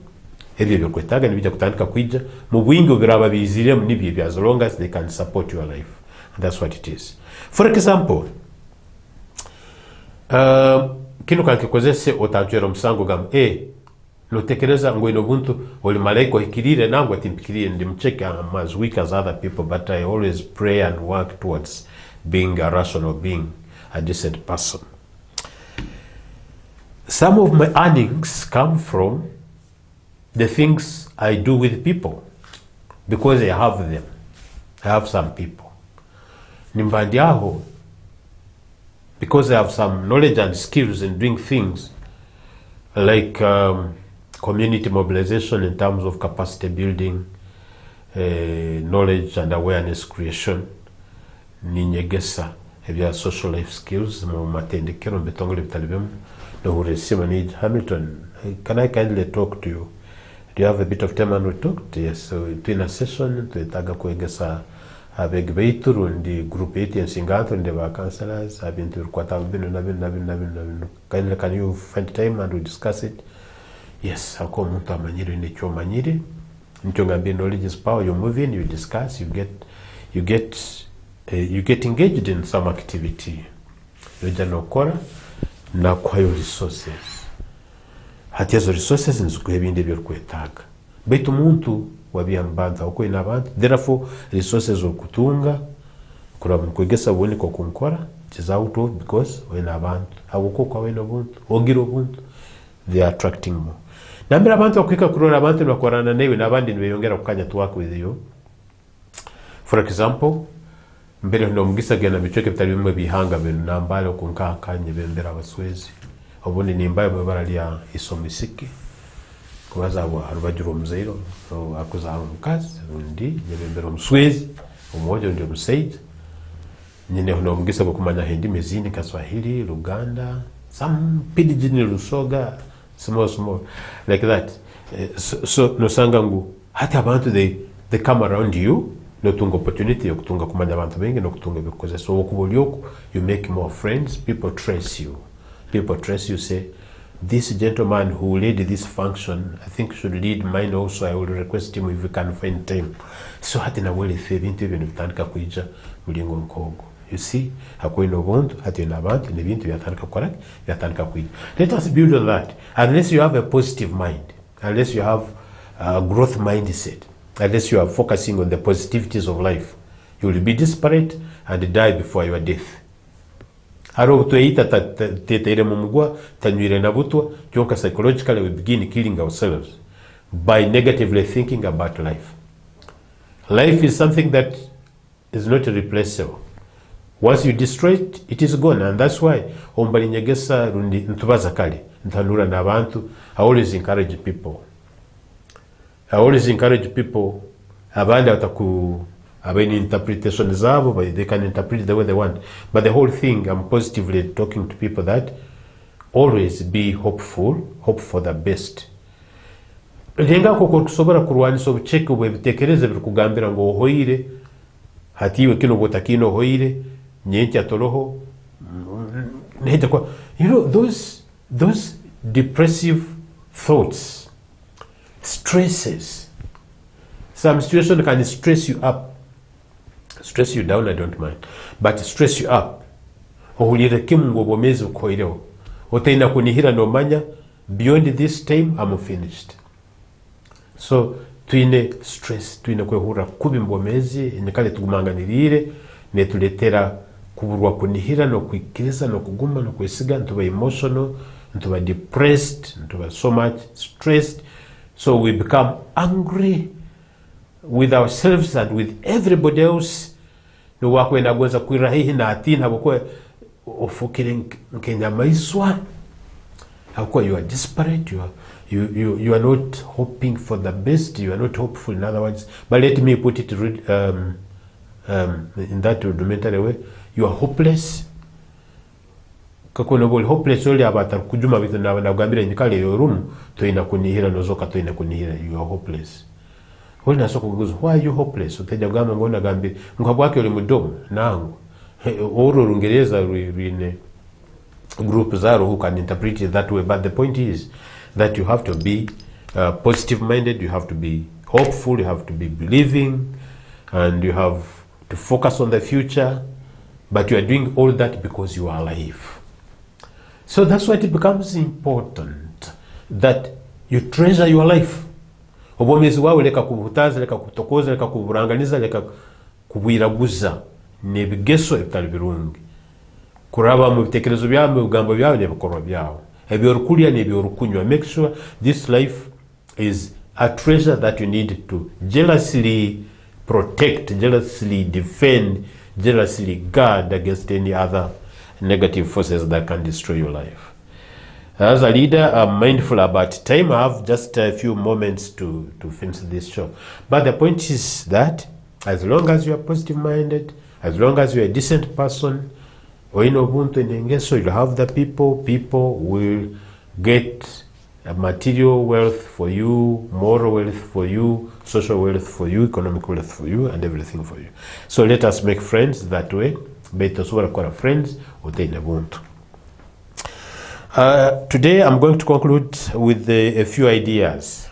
ebyo kwetaga nibijja kutandika kwija mu bwingo biraba bizire mu nibyo as long as they can support your life, and that's what it is. For example, kino kankikozese otanjero musango gam notekereza ngo ino buntu oli malaika hikirire nango atimpikirire ndimcheka as weak as other people, but I always pray and work towards being a rational being, a decent person. Some of my earnings come from the things I do with people because I have them. I have some people. Nimbandi aho because they have some knowledge and skills in doing things like community mobilization in terms of capacity building, knowledge and awareness creation, ninyegesa ebya social life skills mu matendekero mbetongole bitali bimu no uresima ni Hamilton. Can I kindly talk to you? Do you have a bit of time and we talked? Yes, so in a session twetaga kwegesa abeg beitur ndi group 8 ensingato ndi ba counselors abintu kwata bino na bino. Can you find time and we discuss it? Yes, ako muntu amanyire ne cyo manyire ncho ngambe knowledge is power. You move in, you discuss, you get engaged in some activity. Yoja nokora na kwayo resources. Hati yazo resources nzukuhebinde byo kwetaga. Baitu muntu wabiambanza uko ina abantu. Therefore resources okutunga kura kwegesa bone ko kunkora is out of because when abantu abuko kwa weno buntu ogiro buntu they are attracting more. Nambira abantu akwika kurora abantu bakorana newe nabandi nibeyongera kukanya tuwako with you. For example, mbere no mugisagena bichoke bitali bimwe bihanga bino nambalo kunkakanye bembera abaswezi obone nimbaye mwebara lya isomisiki kubaza abo arubajiro mzeiro so akuza mukazi undi nyebembera muswezi umoja ndio musaid nyine no mugisabo kumanya hindi mezini Kaswahili Luganda some pidgin Lusoga small like that. So no sangangu hata abantu they come around you no tunga opportunity yokutunga kumanya abantu bengi no kutunga bikoze so okubolyoko you make more friends. People trace you say this gentleman who led this function I think should lead mine also. I will request him if we can find time. So hati na wele bintu ibintu bitandika kuija mulingo nkogo. You see hakoino bontu hati na abantu ne bintu byatandika kukora byatandika kuija. Let us build on that. Unless you have a positive mind, unless you have a growth mindset, unless you are focusing on the positivities of life, you will be disparate and die before your death. Haro tueita tetere mumugwa tanwire na butwa kyonka psychologically we begin killing ourselves by negatively thinking about life. Life is something that is not replaceable. Once you destroy it, it is gone, and that's why ombali nyegesa rundi ntubaza kali ntanura na abantu. I always encourage people abandi ataku abeni interpretation zabo but they can interpret the way they want, but the whole thing I'm positively talking to people that always be hopeful, hope for the best. Lenga ko kusobora kurwanisa obucheke bwe bitekereze bikugambira ngo hoire hatiwe kino botakino hoire nyencha toloho nehita kwa you know those depressive thoughts, stresses. Some situation can stress you up, stress you down, I don't mind, but stress you up. Ohulire kimungo bomezi ukoireho otaina kunihira no manya beyond this time I'm finished. So tuine stress, tuine kwehura kubi mbomezi nekale tugumanganirire netuletera kuburwa kunihira no kwikiriza no kuguma no kwesiga ntuba emotional, ntuba depressed, ntuba so much stressed, so we become angry with ourselves and with everybody else. No wakwenda gwenza kwirahihi na atina bokwe ofukire nkenyamaiswa hakwa you are disparate, you are not hoping for the best, you are not hopeful, in other words. But let me put it in that rudimentary way. You are hopeless. Kakono bol hopeless oli abata kujuma bitu na gambira nyikale yo room toina kunihira nozoka toina kunihira, you are hopeless. Wali nasoko kuguzo, why are you hopeless? Uteja gama ngona gambira ngwabwake oli mudomo nangu oro rungereza rine group zaro who can interpret it that way. But the point is that you have to be positive minded, you have to be hopeful, you have to be believing, and you have to focus on the future. But you are doing all that because you are alive. So that's why it becomes important that you treasure your life. Obomezi wawe leka kubutaza, leka kutokoza, leka kuburanganiza, leka kubwiraguza nebigeso ebitali birungi. Kuraba mu bitekerezo byawe, mu bigambo byawe n'ebikorwa byawe. Ebyorukulya n'ebyorukunywa. Make sure this life is a treasure that you need to jealously protect, jealously defend, jealously guard against any other negative forces that can destroy your life. As a leader, I'm mindful about time. I have just a few moments to finish this show. But the point is that as long as you are positive-minded, as long as you're a decent person, you'll have the people will get material wealth for you, moral wealth for you, social wealth for you, economic wealth for you, and everything for you. So let us make friends that way. Friends today I'm going to conclude with a few ideas.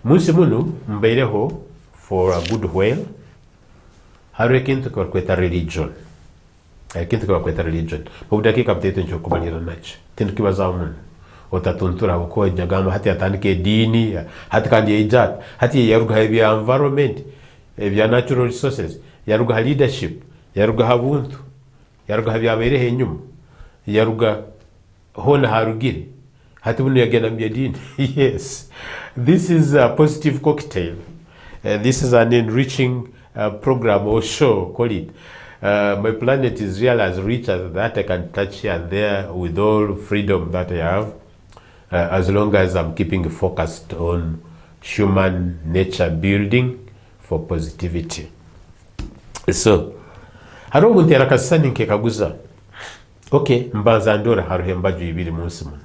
Munsi munu mbeireho for a good while. Hari ekintu kweta religion. Ekintu kweta religion. Mubudakika mteto ncho kubalira nacho. Tintu kibaza umuntu. Otatuntura uko nyagama hati atandike dini, hati kandi ejat, hati yaruga ebya environment, ebya natural resources, yaruga leadership, yaruga habuntu, yaruga byabere henyuma, yaruga hona harugire. Hati bunu yagenda mbyedini. Yes. This is a positive cocktail. This is an enriching program or show, call it. My planet is real as rich as that. I can touch here and there with all freedom that I have, as long as I'm keeping focused on human nature building for positivity. So, haro umuntu yarakasani nkekaguza. Okay, mbanza ndora haruhe mbaju ibiri munsi mun.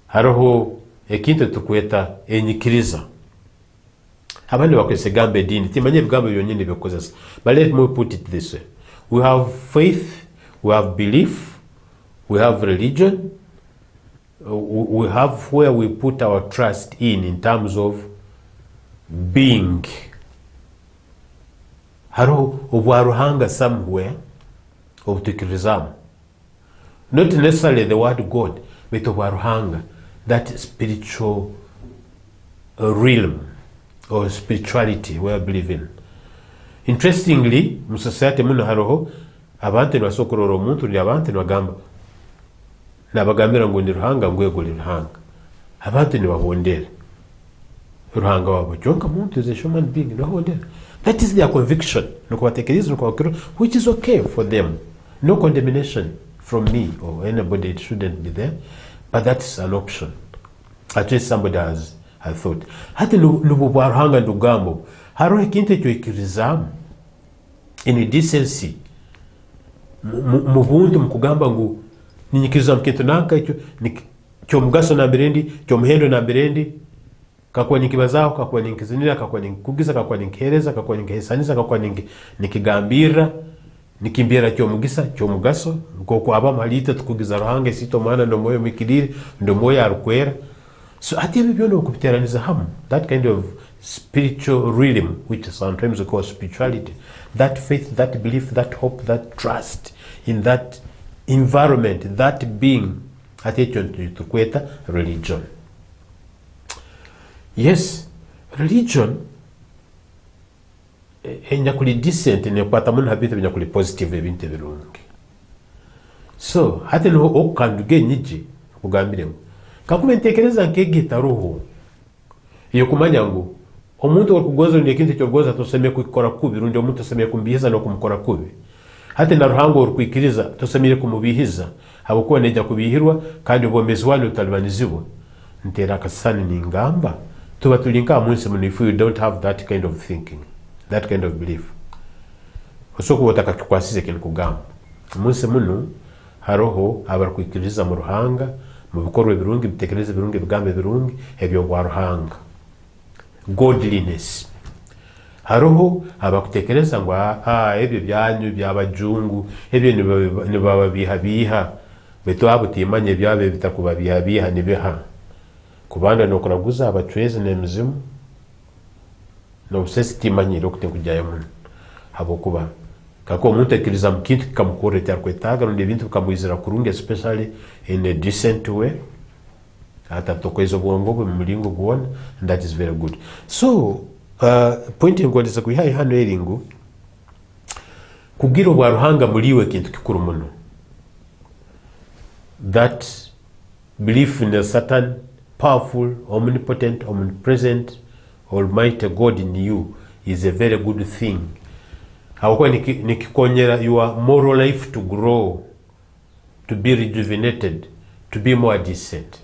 Haroho ekintu tukweta enyikiriza. Abandi bakwese gambe dini timanye bigambo byonyine byokozesa. But let me put it this way. We have faith, we have belief, we have religion, we have where we put our trust in terms of being. Haro obwaruhanga somewhere obutukirizamu. Not necessarily the word God, but obwaruhanga, that spiritual realm or spirituality we believe in. Interestingly, mu society muno haroho abantu basokorora omuntu ndi abantu bagamba nabagambira ngo ndi ruhanga ngwego ruhanga. Abantu ni babondera ruhanga wabo jonka muntu is a human being no. That is their conviction, which is okay for them. No condemnation from me or anybody. It shouldn't be there, but that's an option. At least somebody has thought. Hati nububaruhanga ndugambo haro ekintu ekyo ikirizamu in decency mubuntu mukugamba ngu ninyikiriza mkintu nanka ekyo kyo mugaso na mbirendi kyo muhendo na mbirendi kakwa nikibazaho kakwa ninkizinira kakwa ninkugiza kakwa ninkereza kakwa ninkihesaniza kakwa nikigambira nikimbira kyo mugisa kyo mugaso ngoko aba malita tukugiza ruhanga sito mwana ndo moyo mikirire ndo moyo arukwera. So ati bibyono okubiteraniza hamu, that kind of spiritual realm which sometimes we call spirituality, that faith, that belief, that hope, that trust in that environment, that being, ati tukweta religion. Yes, religion enyakuli decent nekwata mun habite enyakuli positive ebintu ebirungi. So hati no okanduge nyiji kugambiremo kakumentekereza nkegita roho iyo kumanya ngo omuntu okugoza ndi ekintu cyogoza toseme kwikora kubi rundi omuntu toseme kumbihiza no kumukora kubi. Hati na ruhango rukwikiriza tosemire kumubihiza habuko neja kubihirwa kandi ubomezi wali utalibanizibo ntera kasani ningamba tuba tulinka munsi mun if you don't have that kind of thinking, that kind of belief. Osoko wotaka tukwasize kintu kugamba munsi muno haroho abarkwikiriza mu ruhanga mu bikorwa birungi bitekereza birungi bigambe birungi ebyo waruhanga godliness. Haroho abakutekereza ngo ebyo byanyu byabajungu ebyo nibabiha beto abutimanye byabe bitakubabiha nibeha kubanda nokuraguza abacweze nemizimu no sesitimanye lokutekujyayo mun habokuba kako omuntu ekiriza mukintu kikamukoreta kwetaga rundi ebintu bikamwizira kurungi especially in a decent way ata tokoezo bwongo bwe mulingo gwona, and that is very good. So pointing ngoleza kuyihaye hano eringu kugira obwaruhanga muliwe kintu kikuru muno, that belief in a certain powerful, omnipotent, omnipresent, almighty God in you is a very good thing. hakuwa nikikonyera your moral life to grow, to be rejuvenated, to be more decent.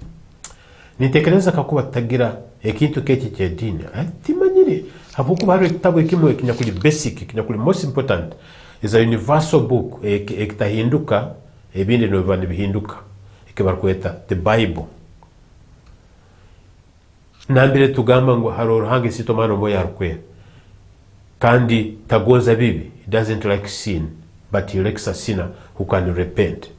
Nitekereza kakuba tagira ekintu keki kyedini timanyire habukuba haro ekitabu ekimwe kinyakuli basic, kinyakuli most important, is a universal book ekitahinduka ebindi no bibane bihinduka ekibarkweta the Bible. Nambire tugamba ngo haro ruhange sitomano moya arukwe kandi tagonza bibi. He doesn't like sin, but he likes a sinner who can repent.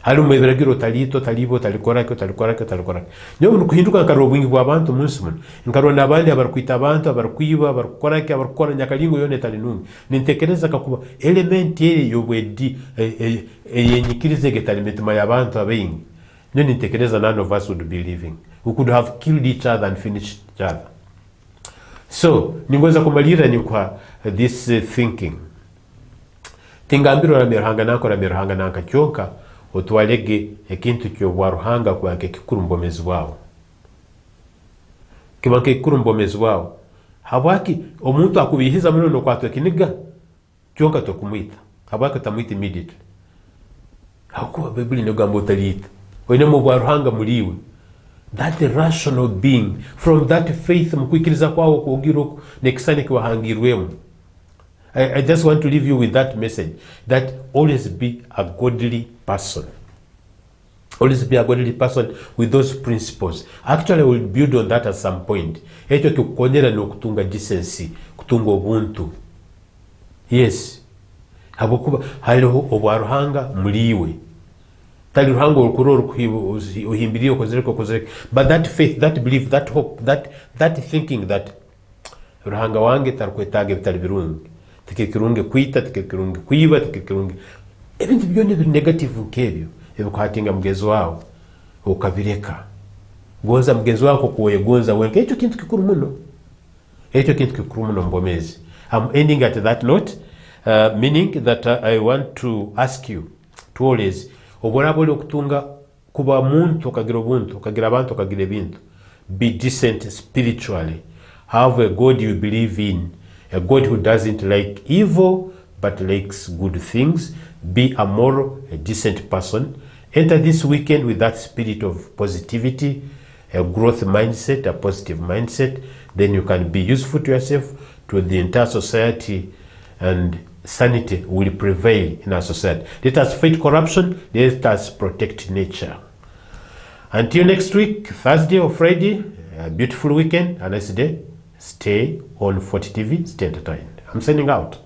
Halu mwebiragiro talito talibo talikorake. Nyo nukuhinduka nkaro bwingi bwa abantu munsi muno. Nkaro nabandi abarukwita abantu abarukwiba abarukorake abarukora nyakalingo yone talinungi. Nintekereza kakuba element yeri yobwedi yenyikirize getalimetima yabantu abengi. Nyo nintekereza none of us would be living. We could have killed each other and finished each other. So, ningoza kumalira ni kwa this thinking. Tingambiro la mirhanga nanka kyonka otwalege ekintu kyo waruhanga kwa kikurumbomezi wao. Kiba kikurumbomezi wao. Habaki omuntu akubihiza muno kwa twekiniga kyonka tokumwita. Habaki tamwita immediately. Hakuba Bible no gambo talita. Oyine mu waruhanga muliwe. That rational being, from that faith mkwikiriza kwao kuogiro nekisane kwahangirwemu. I just want to leave you with that message, that always be a godly person. Always be a godly person with those principles. Actually, I will build on that at some point. Echo kukonyera no kutunga decency, kutunga ubuntu. Yes. Habukuba haliho obwaruhanga muliwe. Tali ruhanga ukuroro uhimbiriyo kozereko. But that faith, that belief, that hope, that thinking that ruhanga wange tarukwetage bitalibirungi. Tikekirunge kwita, tikekirunge kwiba, tikekirunge ebintu byone biri negative nkebyo ebikuhatinga mugezo wao ukabireka gonza mugezo wako kuwe gonza wenke echo kintu kikuru muno mbomezi. I'm ending at that note, meaning that I want to ask you to always oborabole okutunga kuba muntu okagira obuntu okagira abantu okagira ebintu, be decent spiritually, have a God you believe in, a God who doesn't like evil but likes good things. Be a moral, a decent person. Enter this weekend with that spirit of positivity, a growth mindset, a positive mindset. Then you can be useful to yourself, to the entire society, and sanity will prevail in our society. Let us fight corruption. Let us protect nature. Until next week, Thursday or Friday, a beautiful weekend, a nice day. Stay on 40 TV, stay entertained. I'm signing out.